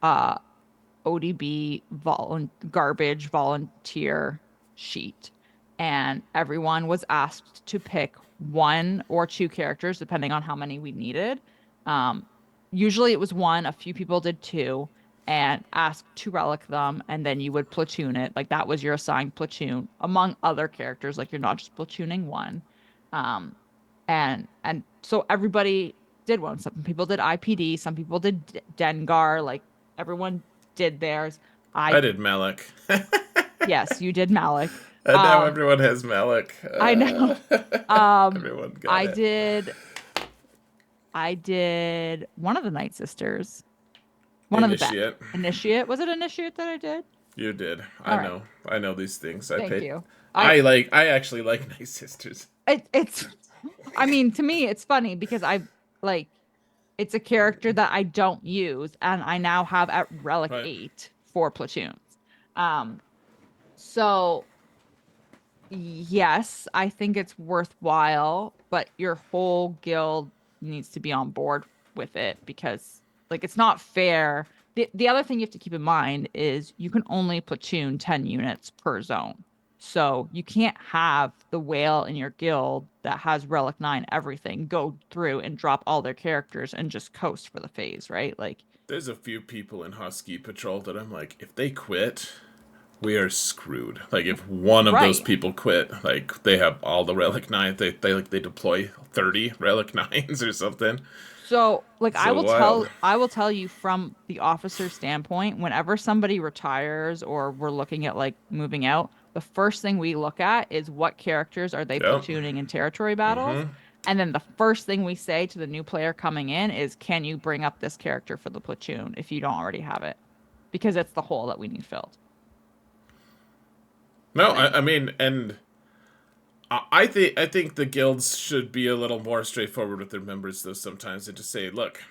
Speaker 1: uh, ODB garbage volunteer sheet, and everyone was asked to pick one or two characters depending on how many we needed. Um, Usually it was one, a few people did two, and asked to relic them, and then you would platoon it. Like that was your assigned platoon among other characters. Like you're not just platooning one. Um, and so everybody did one. Some people did IPD, some people did Dengar. Like everyone did theirs. I
Speaker 2: I did Malik.
Speaker 1: Yes, you did Malik.
Speaker 2: And now
Speaker 1: Um,
Speaker 2: everyone has Malik.
Speaker 1: I know. Um,
Speaker 2: Everyone got
Speaker 1: I
Speaker 2: it.
Speaker 1: did I did one of the Night Sisters. One of the best.
Speaker 2: Initiate.
Speaker 1: Initiate. Was it Initiate that I did?
Speaker 2: You did.
Speaker 1: All right.
Speaker 2: I know these things. I
Speaker 1: Thank
Speaker 2: paid.
Speaker 1: you. I
Speaker 2: I actually like Night Sisters.
Speaker 1: it's I mean to me it's funny because I like It's a character that I don't use, and I now have at Relic
Speaker 2: Right.
Speaker 1: 8 for platoons. Um, so yes, I think it's worthwhile, but your whole guild needs to be on board with it because like it's not fair. The other thing you have to keep in mind is you can only platoon 10 units per zone. So you can't have the whale in your guild that has Relic 9 everything go through and drop all their characters and just coast for the phase, right? Like
Speaker 2: There's a few people in Husky Patrol that I'm like, if they quit, we are screwed. Like if one of those
Speaker 1: right.
Speaker 2: people quit, like they have all the Relic 9, they deploy 30 Relic 9s or something.
Speaker 1: So, like
Speaker 2: So wild.
Speaker 1: I will tell you from the officer standpoint, whenever somebody retires or we're looking at like moving out, the first thing we look at is what characters are they
Speaker 2: Yep.
Speaker 1: platooning in territory battles?
Speaker 2: Mm-hmm.
Speaker 1: And then the first thing we say to the new player coming in is, can you bring up this character for the platoon if you don't already have it? Because it's the hole that we need filled.
Speaker 2: No,
Speaker 1: Like,
Speaker 2: I mean, and I think the guilds should be a little more straightforward with their members though sometimes and just say, look,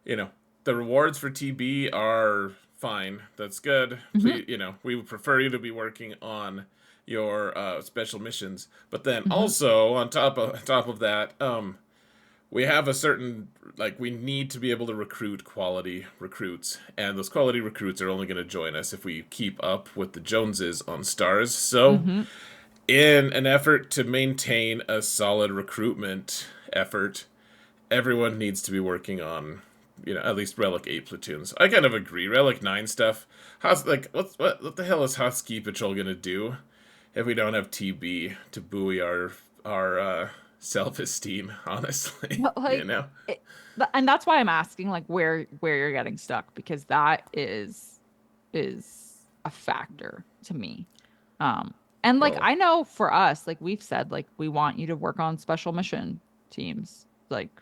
Speaker 2: you know, the rewards for TB are fine. That's good.
Speaker 1: hmm
Speaker 2: Please, we would prefer you to be working on your special missions. But then
Speaker 1: hmm
Speaker 2: also on top of that, we have a certain like we need to be able to recruit quality recruits, and those quality recruits are only going to join us if we keep up with the Joneses on stars. So
Speaker 1: hmm
Speaker 2: in an effort to maintain a solid recruitment effort, everyone needs to be working on, at least Relic 8 platoons. I kind of agree. Relic 9 stuff, what the hell is Husky Patrol gonna do if we don't have TB to buoy our self-esteem, honestly,
Speaker 1: But
Speaker 2: you
Speaker 1: like
Speaker 2: know?
Speaker 1: and that's why I'm asking like where you're getting stuck because that is a factor to me. Um and like
Speaker 2: Well,
Speaker 1: I know for us like we've said like we want you to work on special mission teams like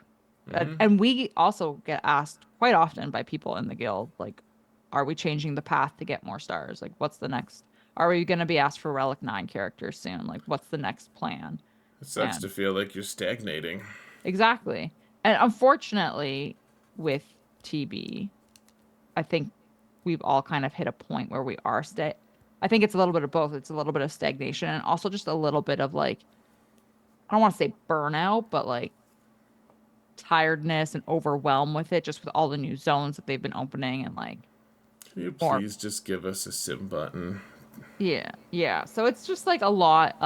Speaker 2: mm-hmm.
Speaker 1: and we also get asked quite often by people in the guild like are we changing the path to get more stars? Like what's the next are we going to be asked for Relic 9 characters soon? Like what's the next plan?
Speaker 2: It sucks
Speaker 1: And
Speaker 2: to feel like you're stagnating.
Speaker 1: exactly. And unfortunately, with TB, I think we've all kind of hit a point where we are I think it's a little bit of both. It's a little bit of stagnation and also just a little bit of like, I don't want to say burnout, but like tiredness and overwhelm with it, just with all the new zones that they've been opening and like
Speaker 2: Can you
Speaker 1: more.
Speaker 2: please just give us a sim button?
Speaker 1: Yeah, yeah. So it's just like a lot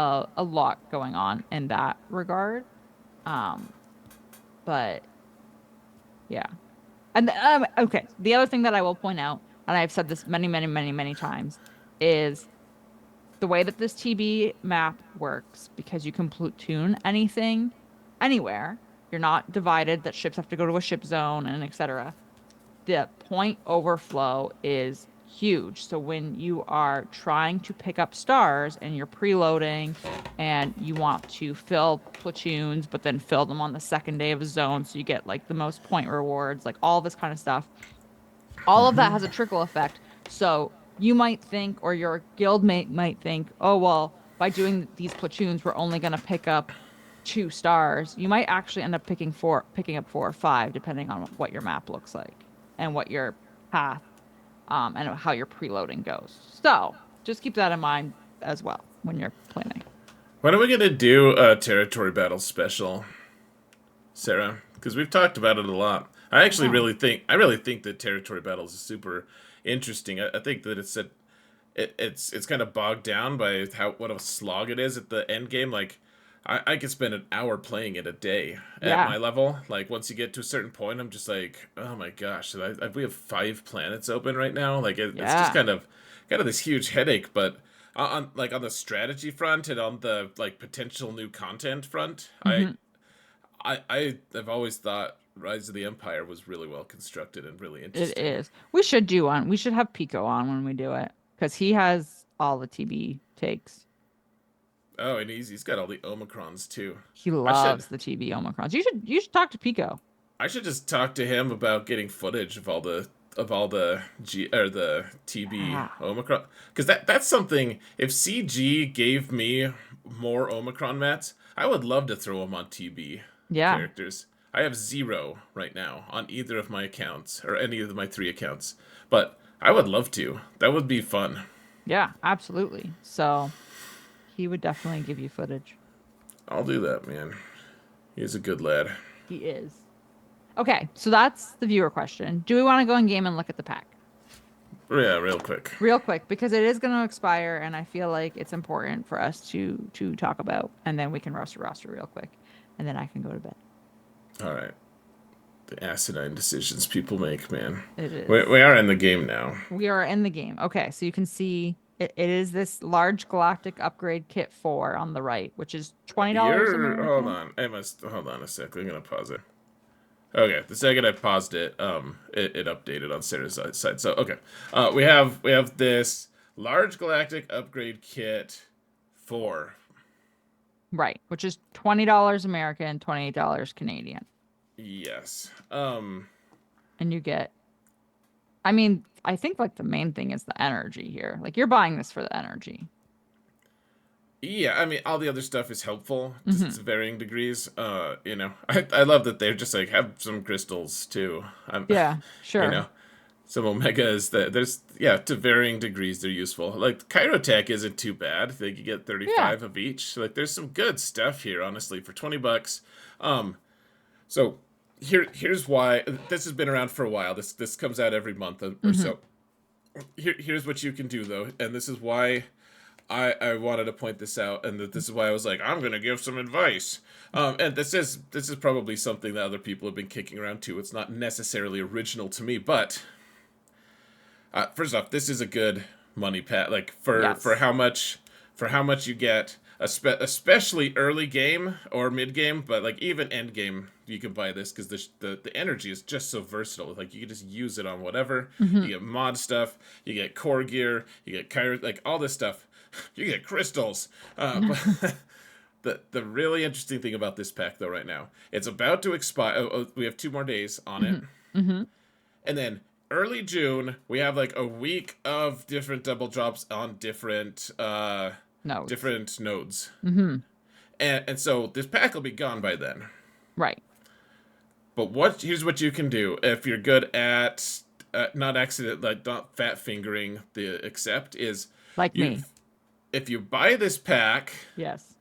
Speaker 1: going on in that regard. Um, but yeah. And okay, the other thing that I will point out, and I've said this many, many, many, many times, is the way that this TB map works, because you can platoon anything anywhere. You're not divided that ships have to go to a ship zone and etc. The point overflow is huge. So when you are trying to pick up stars and you're preloading and you want to fill platoons, but then fill them on the second day of a zone so you get like the most point rewards, like all this kind of stuff. All of that has a trickle effect. So you might think, or your guildmate might think, oh, well, by doing these platoons, we're only going to pick up 2 stars. You might actually end up picking up 4 or 5, depending on what your map looks like and what your path, and how your preloading goes. So just keep that in mind as well when you're planning.
Speaker 2: When are we gonna do a territory battle special, Sarah? Because we've talked about it a lot.
Speaker 1: I know.
Speaker 2: I really think that territory battles is super interesting. I think that it's kind of bogged down by how what a slog it is at the end game. Like I could spend an hour playing it a day at
Speaker 1: Yeah.
Speaker 2: my level. Like once you get to a certain point, I'm just like, oh my gosh, we have 5 planets open right now. Like it's just
Speaker 1: Yeah.
Speaker 2: kind of this huge headache. But on the strategy front and on the like potential new content front,
Speaker 1: hmm
Speaker 2: I have always thought Rise of the Empire was really well constructed and really
Speaker 1: It
Speaker 2: interesting.
Speaker 1: is. We should do one. We should have Pico on when we do it because he has all the TB takes.
Speaker 2: Oh, and he's got all the Omicrons too.
Speaker 1: He
Speaker 2: I should
Speaker 1: loves the TB Omicrons. You should talk to Pico.
Speaker 2: I should just talk to him about getting footage of all the G or the TB
Speaker 1: Yeah.
Speaker 2: Omicron because that's something. If CG gave me more Omicron mats, I would love to throw them on TB
Speaker 1: Yeah.
Speaker 2: characters. I have 0 right now on either of my accounts or any of my 3 accounts. But I would love to. That would be fun.
Speaker 1: Yeah, absolutely. So he would definitely give you footage.
Speaker 2: I'll do that, man. He's a good lad.
Speaker 1: He is. Okay, so that's the viewer question. Do we want to go in game and look at the pack?
Speaker 2: Yeah, real quick.
Speaker 1: Real quick, because it is going to expire, and I feel like it's important for us to talk about, and then we can roster real quick, and then I can go to bed.
Speaker 2: All right. The asinine decisions people make, man.
Speaker 1: It is.
Speaker 2: We are in the game now.
Speaker 1: We are in the game. Okay, so you can see it is this large galactic upgrade kit 4 on the right, which is $20 American.
Speaker 2: Hold on. Hold on a sec. I'm gonna pause it. Okay, the second I paused it, it updated on Sarah's side. So okay, we have this large galactic upgrade kit 4.
Speaker 1: Right, which is $20 American, $28 Canadian.
Speaker 2: Yes.
Speaker 1: And you get, I mean, I think like the main thing is the energy here. Like you're buying this for the energy.
Speaker 2: Yeah, I mean, all the other stuff is helpful to varying degrees. You know, I love that they're just like have some crystals too.
Speaker 1: Yeah, sure.
Speaker 2: You know, some omegas that to varying degrees they're useful. Like Kyrotech isn't too bad. They could get 35 of each. Like there's some good stuff here, honestly, for $20. So here's why this has been around for a while. This comes out every month or so. Here's what you can do though, and this is why I wanted to point this out, and this is why I was like, I'm gonna give some advice. And this is probably something that other people have been kicking around too. It's not necessarily original to me, but first off, this is a good money pat. Like for how much you get, especially early game or mid game, but like even end game, you can buy this because the energy is just so versatile. Like you can just use it on whatever. You get mod stuff, you get core gear, you get like all this stuff. You get crystals. But the really interesting thing about this pack, though, right now, it's about to expire. We have 2 more days on it. And then early June, we have like a week of different double drops on different nodes. And so this pack will be gone by then.
Speaker 1: Right.
Speaker 2: But here's what you can do if you're good at not fat fingering the accept is
Speaker 1: like me.
Speaker 2: If you buy this pack,
Speaker 1: yes,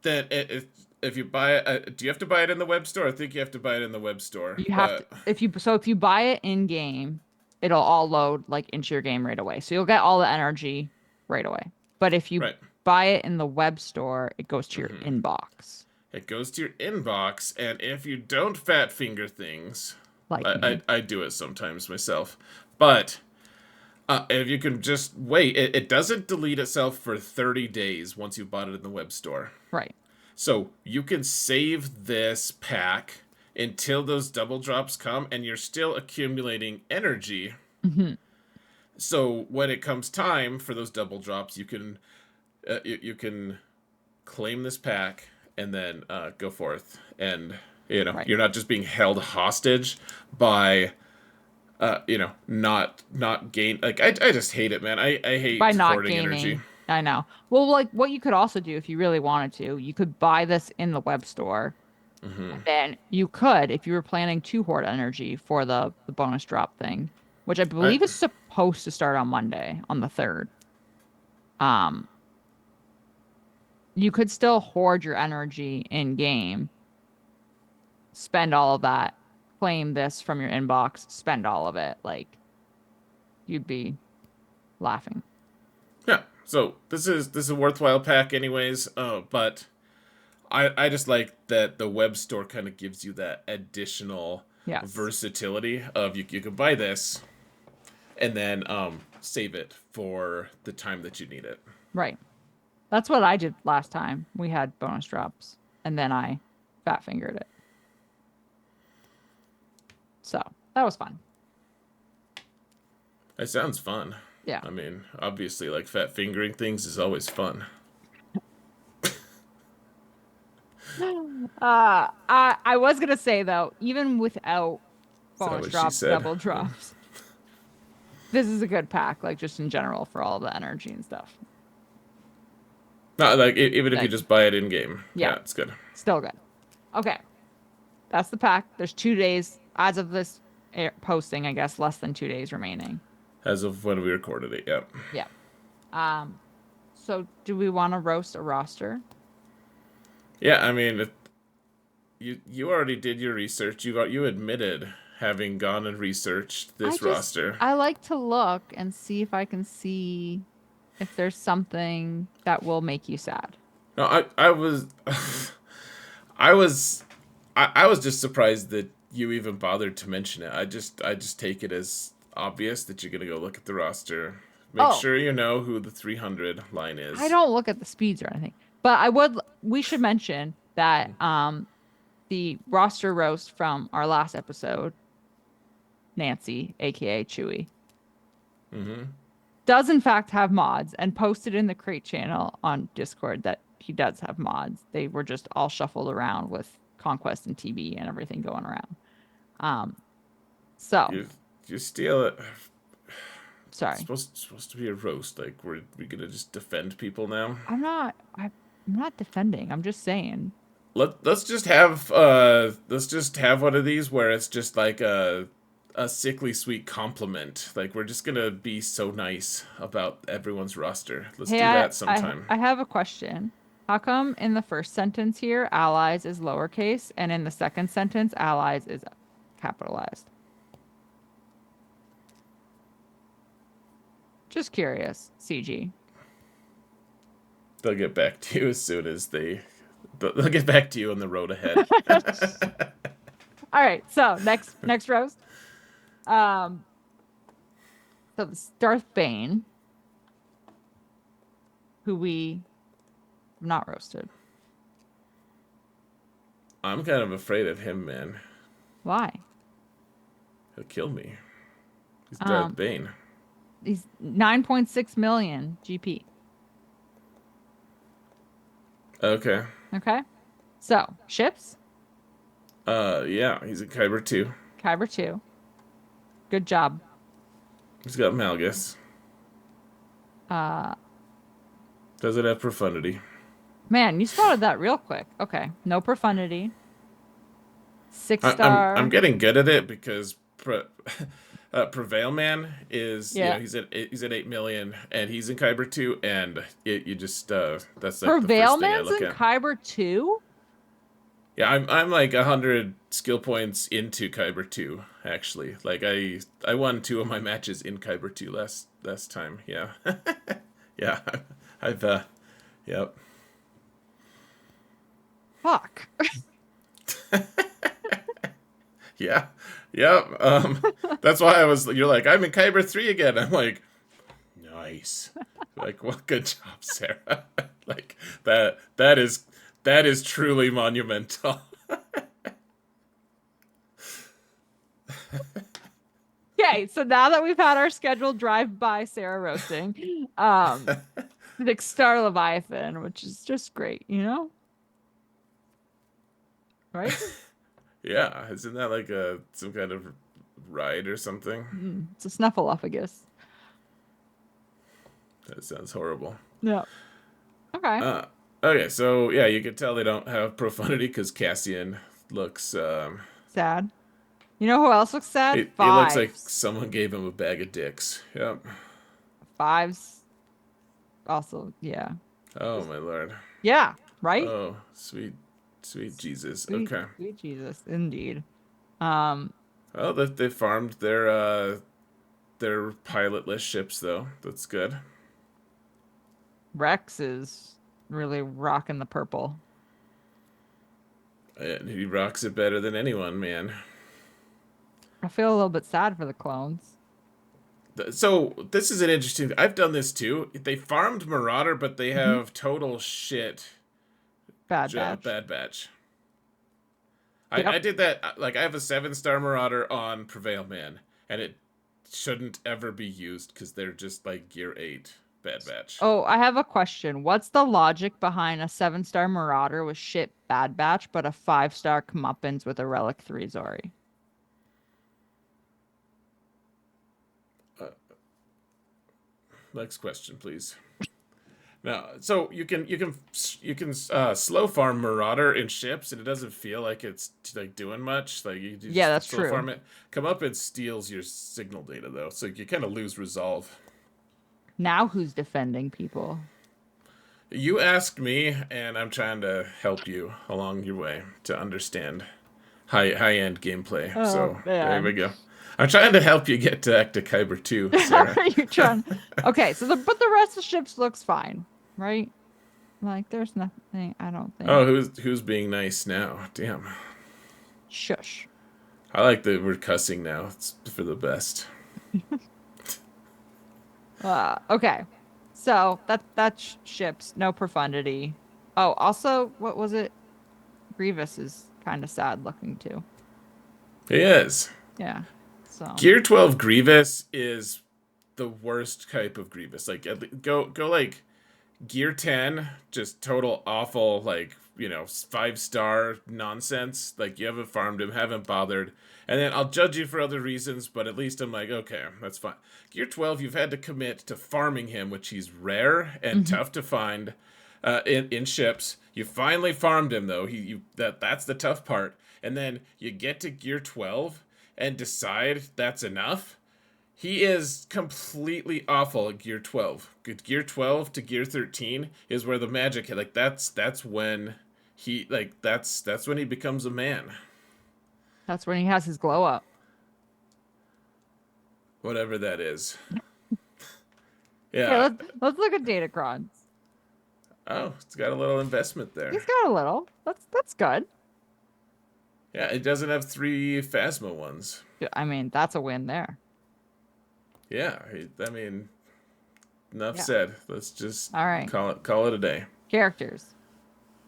Speaker 2: then if you buy it, do you have to buy it in the web store? I think you have to buy it in the web store.
Speaker 1: You have to, if you buy it in game, it'll all load like into your game right away. So you'll get all the energy right away. But if you buy it in the web store, it goes to your inbox.
Speaker 2: It goes to your inbox, and if you don't fat finger things,
Speaker 1: like
Speaker 2: I do it sometimes myself, but. If you can just wait, it doesn't delete itself for 30 days once you bought it in the web store.
Speaker 1: Right.
Speaker 2: So you can save this pack until those double drops come, and you're still accumulating energy. So when it comes time for those double drops, you can claim this pack and then go forth. And you're not just being held hostage by. Not gain. Like I just hate it, man. I hate
Speaker 1: by not
Speaker 2: hoarding
Speaker 1: gaining
Speaker 2: energy.
Speaker 1: I know. Well, like what you could also do if you really wanted to, you could buy this in the web store. And then you could, if you were planning to hoard energy for the bonus drop thing, which I believe is supposed to start on Monday, on the 3rd. You could still hoard your energy in game, spend all of that, claim this from your inbox, spend all of it. Like, you'd be laughing.
Speaker 2: Yeah. So this is a worthwhile pack, anyways. But I just like that the web store kind of gives you that additional versatility of you can buy this, and then save it for the time that you need it.
Speaker 1: Right. That's what I did last time. We had bonus drops, and then I fat fingered it. So that was fun.
Speaker 2: It sounds fun.
Speaker 1: Yeah.
Speaker 2: I mean, obviously, like fat fingering things is always fun.
Speaker 1: I was gonna say though, even without bonus drops, double drops, this is a good pack. Like just in general for all the energy and stuff.
Speaker 2: Not like even if you just buy it in game. Yeah, it's good.
Speaker 1: Still good. Okay. That's the pack. There's 2 days as of this posting, I guess, less than 2 days remaining.
Speaker 2: As of when we recorded it, yep.
Speaker 1: Yeah. Um, so do we want to roast a roster?
Speaker 2: Yeah, I mean, you already did your research. You admitted having gone and researched this roster.
Speaker 1: I like to look and see if I can see if there's something that will make you sad.
Speaker 2: No, I was I was I was just surprised that you even bothered to mention it. I just take it as obvious that you're gonna go look at the roster. Make
Speaker 1: Oh,
Speaker 2: sure you know who the 300 line
Speaker 1: I
Speaker 2: is.
Speaker 1: don't look at the speeds or anything, but we should mention that the roster roast from our last episode, Nancy, aka Chewy,
Speaker 2: Mm-hmm.
Speaker 1: does in fact have mods and posted in the crate channel on Discord that he does have mods. They were just all shuffled around with Conquest and TB and everything going around. Um, so
Speaker 2: You steal it. It's
Speaker 1: sorry.
Speaker 2: supposed to be a roast. Like we gonna just defend people now?
Speaker 1: I'm not defending. I'm just saying.
Speaker 2: Let's just have one of these where it's just like a sickly sweet compliment. Like we're just gonna be so nice about everyone's roster. Let's
Speaker 1: Hey,
Speaker 2: do that sometime.
Speaker 1: I have a question. How come in the first sentence here, allies is lowercase, and in the second sentence, allies is capitalized? Just curious, CG.
Speaker 2: They'll get back to you as soon as they'll get back to you on the road ahead.
Speaker 1: All right, so next roast. Um, so this Darth Bane, who we have not roasted.
Speaker 2: I'm kind of afraid of him, man.
Speaker 1: Why?
Speaker 2: He'll kill me. He's Darth
Speaker 1: Um,
Speaker 2: Bane.
Speaker 1: he's 9.6 million GP.
Speaker 2: Okay.
Speaker 1: Okay. So ships,
Speaker 2: Yeah, he's a Kyber too.
Speaker 1: Kyber 2. Good job.
Speaker 2: He's got Malgus.
Speaker 1: Uh,
Speaker 2: Does it have profundity?
Speaker 1: Man, you spotted that real quick. Okay. No profundity. Six
Speaker 2: I'm
Speaker 1: star.
Speaker 2: getting good at it because Prevail Man is
Speaker 1: Yeah.
Speaker 2: he's at 8 million and he's in Kyber 2 and you just that's like the
Speaker 1: Prevail
Speaker 2: first thing I
Speaker 1: Man's
Speaker 2: look
Speaker 1: in
Speaker 2: at.
Speaker 1: Kyber 2?
Speaker 2: Yeah, I'm like 100 skill points into Kyber 2 actually. Like I won 2 of my matches in Kyber 2 last time. Yeah. Yeah. I've yep.
Speaker 1: Fuck.
Speaker 2: Yeah. Yep. That's why you're like, I'm in Kyber 3 again. I'm like, nice. Like, well, good job, Sarah. Like that is truly monumental.
Speaker 1: Okay, so now that we've had our scheduled drive by Sarah roasting, Six Star Leviathan, which is just great, you know? Right?
Speaker 2: Yeah, isn't that like some kind of ride or something?
Speaker 1: It's a snuffleupagus.
Speaker 2: That sounds horrible.
Speaker 1: Yeah. Okay.
Speaker 2: Okay, so yeah, you can tell they don't have profundity because Cassian looks
Speaker 1: Sad. You know who else looks sad?
Speaker 2: he looks like
Speaker 1: Fives.
Speaker 2: someone gave him a bag of dicks. Yep.
Speaker 1: Fives. Also, yeah.
Speaker 2: Oh my lord.
Speaker 1: Yeah, right?
Speaker 2: Oh, sweet Jesus.
Speaker 1: Sweet,
Speaker 2: Okay.
Speaker 1: sweet Jesus, indeed. Um,
Speaker 2: Well, they farmed their pilotless ships though. That's good.
Speaker 1: Rex is really rocking the purple.
Speaker 2: And he rocks it better than anyone, man.
Speaker 1: I feel a little bit sad for the clones.
Speaker 2: So this is an interesting. I've done this too. They farmed Marauder, but they have total shit.
Speaker 1: Bad batch.
Speaker 2: Bad batch.
Speaker 1: Yep.
Speaker 2: I did that. Like I have a 7-star Marauder on Prevail Man, and it shouldn't ever be used because they're just like gear 8 bad batch.
Speaker 1: Oh, I have a question. What's the logic behind a 7-star Marauder with shit bad batch, but a 5-star Comeuppance with a Relic 3 Zori?
Speaker 2: Next question, please. No, so you can slow farm Marauder in ships, and it doesn't feel like it's like doing much. Like you
Speaker 1: Yeah,
Speaker 2: just
Speaker 1: that's
Speaker 2: slow
Speaker 1: true.
Speaker 2: farm it. Come up, it steals your signal data though, so you kind of lose resolve.
Speaker 1: Now who's defending people?
Speaker 2: You asked me, and I'm trying to help you along your way to understand high end gameplay.
Speaker 1: Oh
Speaker 2: So there we
Speaker 1: man.
Speaker 2: go. I'm trying to help you get to Active Kyber 2, Sarah.
Speaker 1: Are you trying? Okay, so the rest of the ships looks fine, right? Like there's nothing. I don't think.
Speaker 2: Oh, who's being nice now? Damn.
Speaker 1: Shush.
Speaker 2: I like that we're cussing now. It's for the best.
Speaker 1: Okay. So that's ships, no profundity. Oh, also, what was it? Grievous is kind of sad looking too.
Speaker 2: He is.
Speaker 1: Yeah. So
Speaker 2: Gear 12 Grievous is the worst type of Grievous. Like go like Gear 10, just total awful, like, 5-star nonsense. Like, you haven't farmed him, haven't bothered. And then I'll judge you for other reasons, but at least I'm like, okay, that's fine. Gear 12, you've had to commit to farming him, which he's rare and
Speaker 1: mhm.
Speaker 2: tough to find in ships. You finally farmed him, though. That's the tough part. And then you get to Gear 12 and decide that's enough. He is completely awful at Gear 12. Gear 12 to Gear 13 is where the magic hit. Like that's when that's when he becomes a man.
Speaker 1: That's when he has his glow up.
Speaker 2: Whatever that is.
Speaker 1: Okay,
Speaker 2: Yeah.
Speaker 1: let's look at Datacrons.
Speaker 2: Oh, it's got a little investment there.
Speaker 1: He's got a little. That's good.
Speaker 2: Yeah, it doesn't have 3 Phasma ones.
Speaker 1: Yeah, I mean, that's a win there.
Speaker 2: Yeah, I mean, enough
Speaker 1: Yeah.
Speaker 2: said. Let's just
Speaker 1: All right.
Speaker 2: call it a day.
Speaker 1: Characters.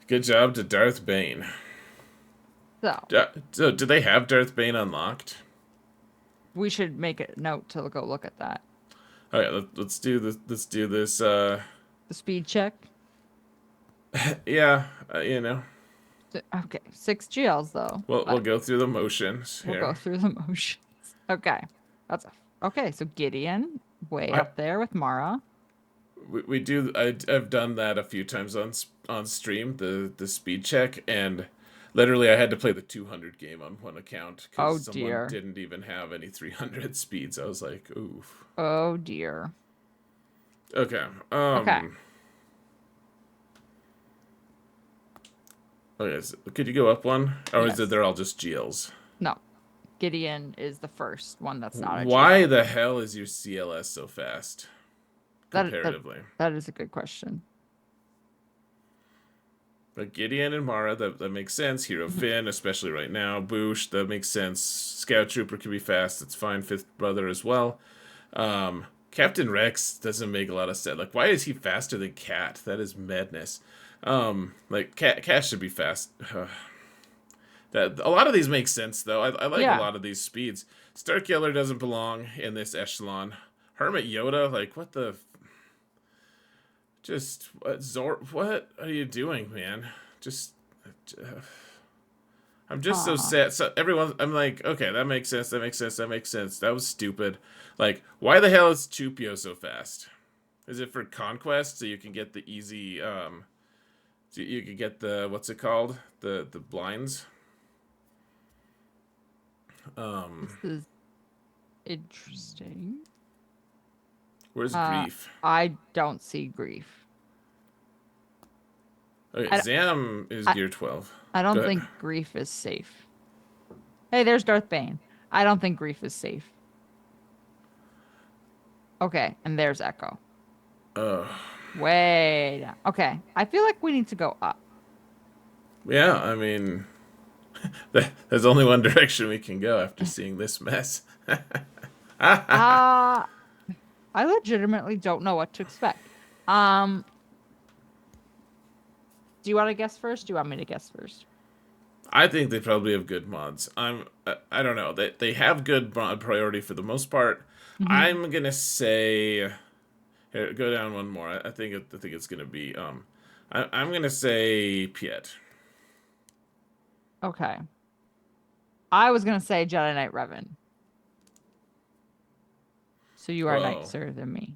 Speaker 2: Good job to Darth Bane.
Speaker 1: So
Speaker 2: So, do they have Darth Bane unlocked?
Speaker 1: we should make a note to go look at that.
Speaker 2: Oh yeah, let's do this. Let's do this.
Speaker 1: The speed check.
Speaker 2: Yeah,
Speaker 1: Okay, 6 GLs though.
Speaker 2: we'll go through the motions
Speaker 1: We'll go
Speaker 2: here.
Speaker 1: through the motions. Okay. Okay, so Gideon way
Speaker 2: I
Speaker 1: up there with Mara.
Speaker 2: we do. I've done that a few times on stream. The speed check, and literally I had to play the 200 game on one account
Speaker 1: Oh
Speaker 2: because someone
Speaker 1: dear.
Speaker 2: didn't even have any 300 speeds. I was like, oof.
Speaker 1: Oh dear.
Speaker 2: Okay.
Speaker 1: Okay.
Speaker 2: Okay. Could you go up one, or is it
Speaker 1: Yes.
Speaker 2: they're all just GLs?
Speaker 1: No. Gideon is the first one that's not a
Speaker 2: Why
Speaker 1: GL.
Speaker 2: the hell is your CLS so fast
Speaker 1: That that
Speaker 2: comparatively?
Speaker 1: that is a good question.
Speaker 2: But Gideon and Mara, that makes sense. Hero Finn, especially right now. Boosh, that makes sense. Scout Trooper can be fast. That's fine. Fifth Brother as well. Captain Rex doesn't make a lot of sense. Like, why is he faster than Cat? That is madness. Like, Cat should be fast. That a lot of these make sense though. I like a
Speaker 1: Yeah.
Speaker 2: lot of these speeds. Starkiller doesn't belong in this echelon. Hermit Yoda, like what the just what what are you doing, man? Just I'm just so
Speaker 1: Aw.
Speaker 2: sad. So everyone, I'm like, okay, that makes sense. That makes sense. That makes sense. That was stupid. Like, why the hell is Chupio so fast? Is it for conquest so you can get the easy so you can get the what's it called? The blinds?
Speaker 1: This is interesting.
Speaker 2: Where's
Speaker 1: Uh,
Speaker 2: Grief?
Speaker 1: I don't see grief.
Speaker 2: Okay,
Speaker 1: I,
Speaker 2: Zam is
Speaker 1: I,
Speaker 2: Gear 12.
Speaker 1: I
Speaker 2: Go
Speaker 1: don't
Speaker 2: ahead.
Speaker 1: think grief is safe. Hey, there's Darth Bane. I don't think grief is safe. Okay, and there's Echo.
Speaker 2: Uh,
Speaker 1: Way down. Okay, I feel like we need to go up.
Speaker 2: yeah, I mean, there's only one direction we can go after seeing this mess.
Speaker 1: Uh, I legitimately don't know what to expect. Um, do you want to guess first? Do you want me to guess first?
Speaker 2: I think they probably have good mods. I don't know. They have good mod priority for the most part.
Speaker 1: Hmm.
Speaker 2: I'm gonna say here, go down one more. I think it's gonna be I'm gonna say Piet.
Speaker 1: Okay. I was gonna say Jedi Knight Revan. So you are
Speaker 2: Whoa.
Speaker 1: nicer than me.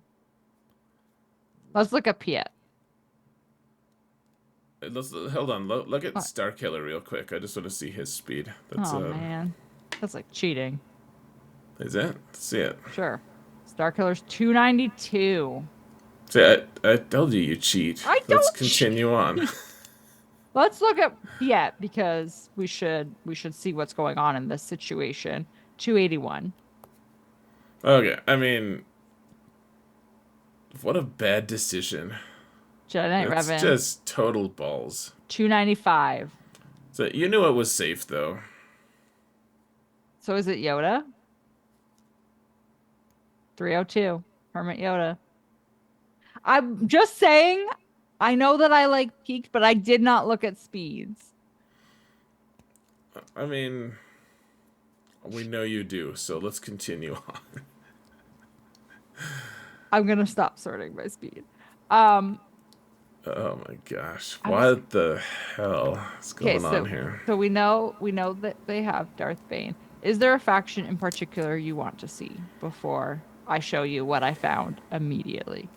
Speaker 1: Let's look at Piet.
Speaker 2: let's hold on. Look at
Speaker 1: What?
Speaker 2: Starkiller real quick. I just want to see his speed. That's
Speaker 1: Oh man, that's like cheating.
Speaker 2: is it? Let's see it.
Speaker 1: Sure. Starkiller's 292.
Speaker 2: See, I told you cheat.
Speaker 1: I
Speaker 2: Let's
Speaker 1: don't cheat.
Speaker 2: continue on.
Speaker 1: Let's look at Piet because we should see what's going on in this situation. 281.
Speaker 2: Okay, I mean, what a bad decision.
Speaker 1: Jedi Knight
Speaker 2: It's
Speaker 1: Revan.
Speaker 2: just total balls.
Speaker 1: 295.
Speaker 2: So you knew it was safe though.
Speaker 1: So is it Yoda? 302. Hermit Yoda. I'm just saying, I know that I like peaked, but I did not look at speeds.
Speaker 2: I mean, we know you do, so let's continue on.
Speaker 1: I'm gonna stop sorting by speed. Um,
Speaker 2: Oh my gosh.
Speaker 1: I was
Speaker 2: What the hell is
Speaker 1: okay,
Speaker 2: going on here?
Speaker 1: so we know that they have Darth Bane. Is there a faction in particular you want to see before I show you what I found immediately?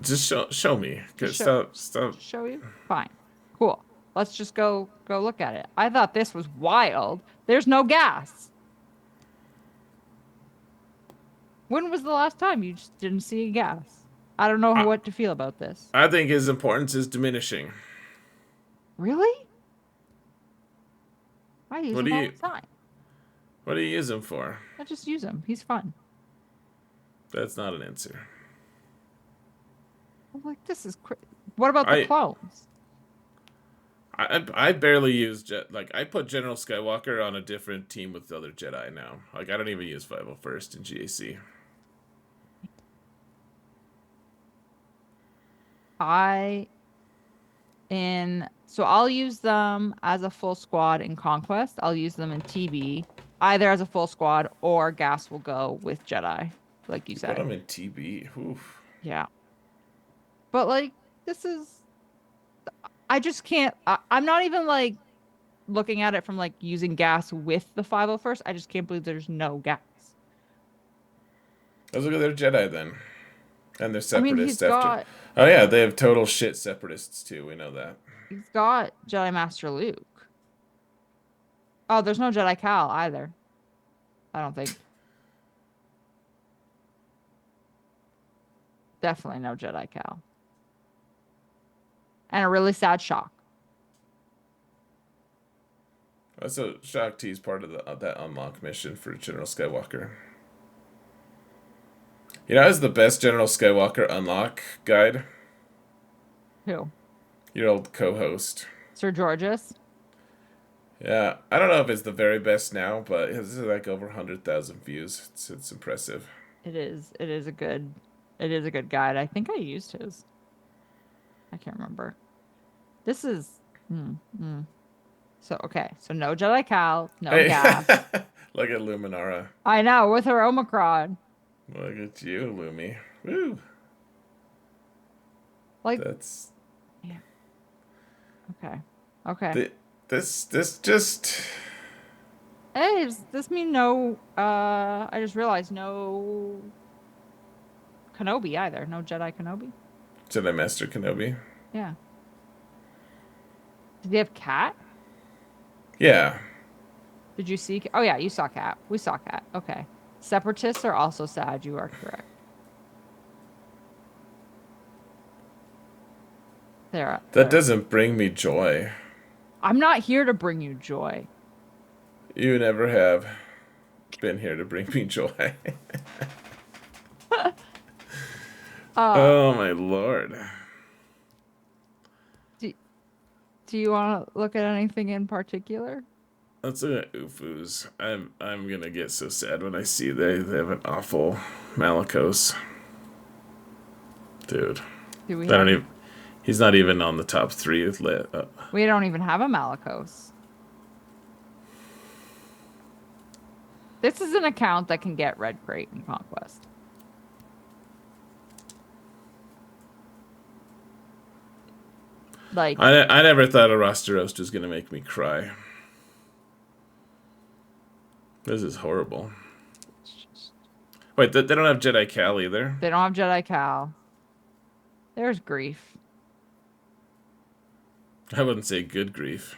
Speaker 2: Just show me.
Speaker 1: Just
Speaker 2: Stop.
Speaker 1: show you? Fine. Cool. Let's just go look at it. I thought this was wild. There's no gas. When was the last time you just didn't see gas? I don't know what to feel about this.
Speaker 2: I think his importance is diminishing.
Speaker 1: Really? I use
Speaker 2: What
Speaker 1: him
Speaker 2: do
Speaker 1: all
Speaker 2: you
Speaker 1: the time.
Speaker 2: what do you use him for?
Speaker 1: I just use him. He's fun.
Speaker 2: That's not an answer.
Speaker 1: I'm like, this is what about the
Speaker 2: I
Speaker 1: clones?
Speaker 2: I barely use I put General Skywalker on a different team with the other Jedi now. Like I don't even use 501st in GAC.
Speaker 1: So I'll use them as a full squad in Conquest. I'll use them in TB, either as a full squad or gas will go with Jedi, like you
Speaker 2: Put
Speaker 1: said.
Speaker 2: him in TB. Oof.
Speaker 1: Yeah. But like this is I just can't I'm not even like looking at it from like using gas with the 501st. I just can't believe there's no gas.
Speaker 2: Let's look at their Jedi then. And their
Speaker 1: I mean, he's
Speaker 2: separatists after.
Speaker 1: got
Speaker 2: Oh yeah, they have total shit separatists too. We know that.
Speaker 1: he's got Jedi Master Luke. Oh, there's no Jedi Cal either. I don't think. Definitely no Jedi Cal. And a really sad shock.
Speaker 2: So Shaak T is part of that unlock mission for General Skywalker. You know, as the best General Skywalker unlock guide,
Speaker 1: Who?
Speaker 2: your old co-host.
Speaker 1: Sir Georges?
Speaker 2: Yeah, I don't know if it's the very best now, but it's like over 100,000 views. It's impressive.
Speaker 1: It is. It is a good guide. I think I used his. I can't remember. This is So okay. So no Jedi Cal, no
Speaker 2: Hey,
Speaker 1: gas.
Speaker 2: look at Luminara.
Speaker 1: I know, with her Omicron.
Speaker 2: Look at you, Lumi. Woo.
Speaker 1: Like
Speaker 2: That's
Speaker 1: yeah. Okay. Okay.
Speaker 2: this just.
Speaker 1: Hey, does this mean no I just realized no Kenobi either. No Jedi Kenobi?
Speaker 2: Jedi Master Kenobi.
Speaker 1: Yeah. Did they have Cat?
Speaker 2: Yeah.
Speaker 1: Did you see? Oh yeah, you saw Cat. We saw Cat. Okay. Separatists are also sad. You are correct.
Speaker 2: That doesn't bring me joy.
Speaker 1: I'm not here to bring you joy.
Speaker 2: You never have been here to bring me joy. Oh my lord.
Speaker 1: Do you want to look at anything in particular?
Speaker 2: Let's look at Ufus. I'm gonna get so sad when I see they have an awful Malicos. Dude.
Speaker 1: Do we
Speaker 2: I don't
Speaker 1: have,
Speaker 2: even. He's not even on the top 3 lit.
Speaker 1: we don't even have a Malicos. This is an account that can get Red Crate in Conquest. Like
Speaker 2: I never thought a roster roast was gonna make me cry. This is horrible. Wait, they don't have Jedi Cal either.
Speaker 1: they don't have Jedi Cal. There's grief.
Speaker 2: I wouldn't say good grief.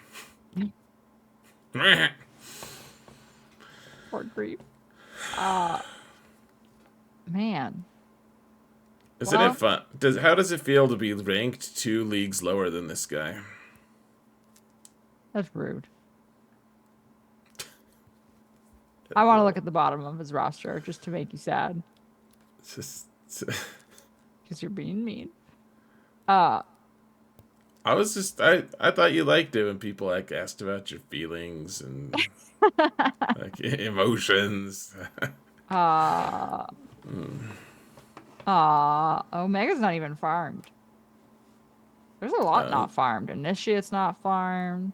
Speaker 1: Poor grief. Man.
Speaker 2: Isn't
Speaker 1: Well,
Speaker 2: it fun? How does it feel to be ranked 2 leagues lower than this guy?
Speaker 1: that's rude. I want to look at the bottom of his roster just to make you sad
Speaker 2: It's just,
Speaker 1: because you're being mean.
Speaker 2: I thought you liked it when people like asked about your feelings and like emotions.
Speaker 1: Uh, Omega's not even farmed. There's a lot not farmed. Initiate's not farmed.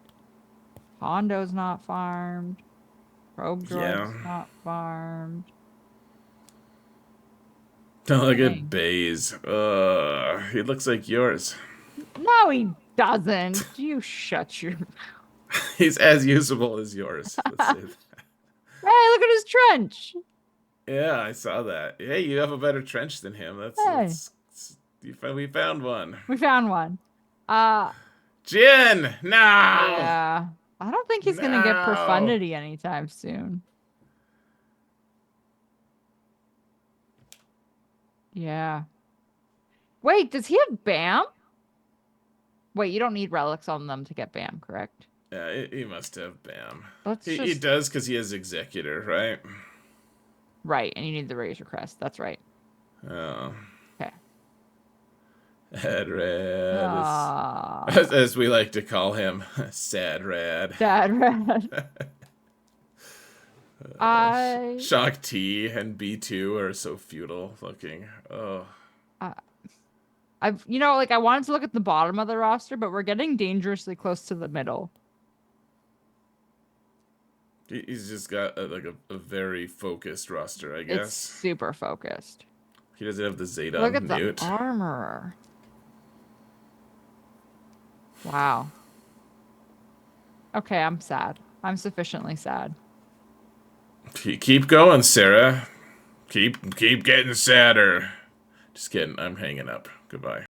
Speaker 1: Hondo's not farmed. Probe Droid's not farmed.
Speaker 2: Don't look
Speaker 1: Dang.
Speaker 2: at Baze. He looks like yours.
Speaker 1: No, he doesn't. You shut your.
Speaker 2: He's as usable as yours. Let's say that.
Speaker 1: Hey, look at his trench.
Speaker 2: Yeah, I saw that. Hey, you have a better trench than him. We found one.
Speaker 1: We found one.
Speaker 2: Jin, no.
Speaker 1: Yeah. I don't think he's gonna get
Speaker 2: No.
Speaker 1: profundity anytime soon. Yeah. Wait, does he have BAM? Wait, you don't need relics on them to get BAM, correct?
Speaker 2: Yeah, he must have BAM.
Speaker 1: Let's
Speaker 2: He
Speaker 1: just
Speaker 2: does because he has Executor, right?
Speaker 1: right, and you need the Razor Crest. That's right.
Speaker 2: Oh.
Speaker 1: Okay.
Speaker 2: Head Red.
Speaker 1: Ah,
Speaker 2: As we like to call him, Sad Rad.
Speaker 1: Dad Red. I
Speaker 2: Shock T and B2 are so feudal looking. Oh.
Speaker 1: like I wanted to look at the bottom of the roster, but we're getting dangerously close to the middle.
Speaker 2: He's just got a very focused roster, I guess.
Speaker 1: It's super focused.
Speaker 2: He doesn't have the Zeta
Speaker 1: Look at
Speaker 2: mute.
Speaker 1: the armorer. Wow. Okay, I'm sad. I'm sufficiently sad.
Speaker 2: Keep going, Sarah. Keep getting sadder. Just kidding. I'm hanging up. Goodbye.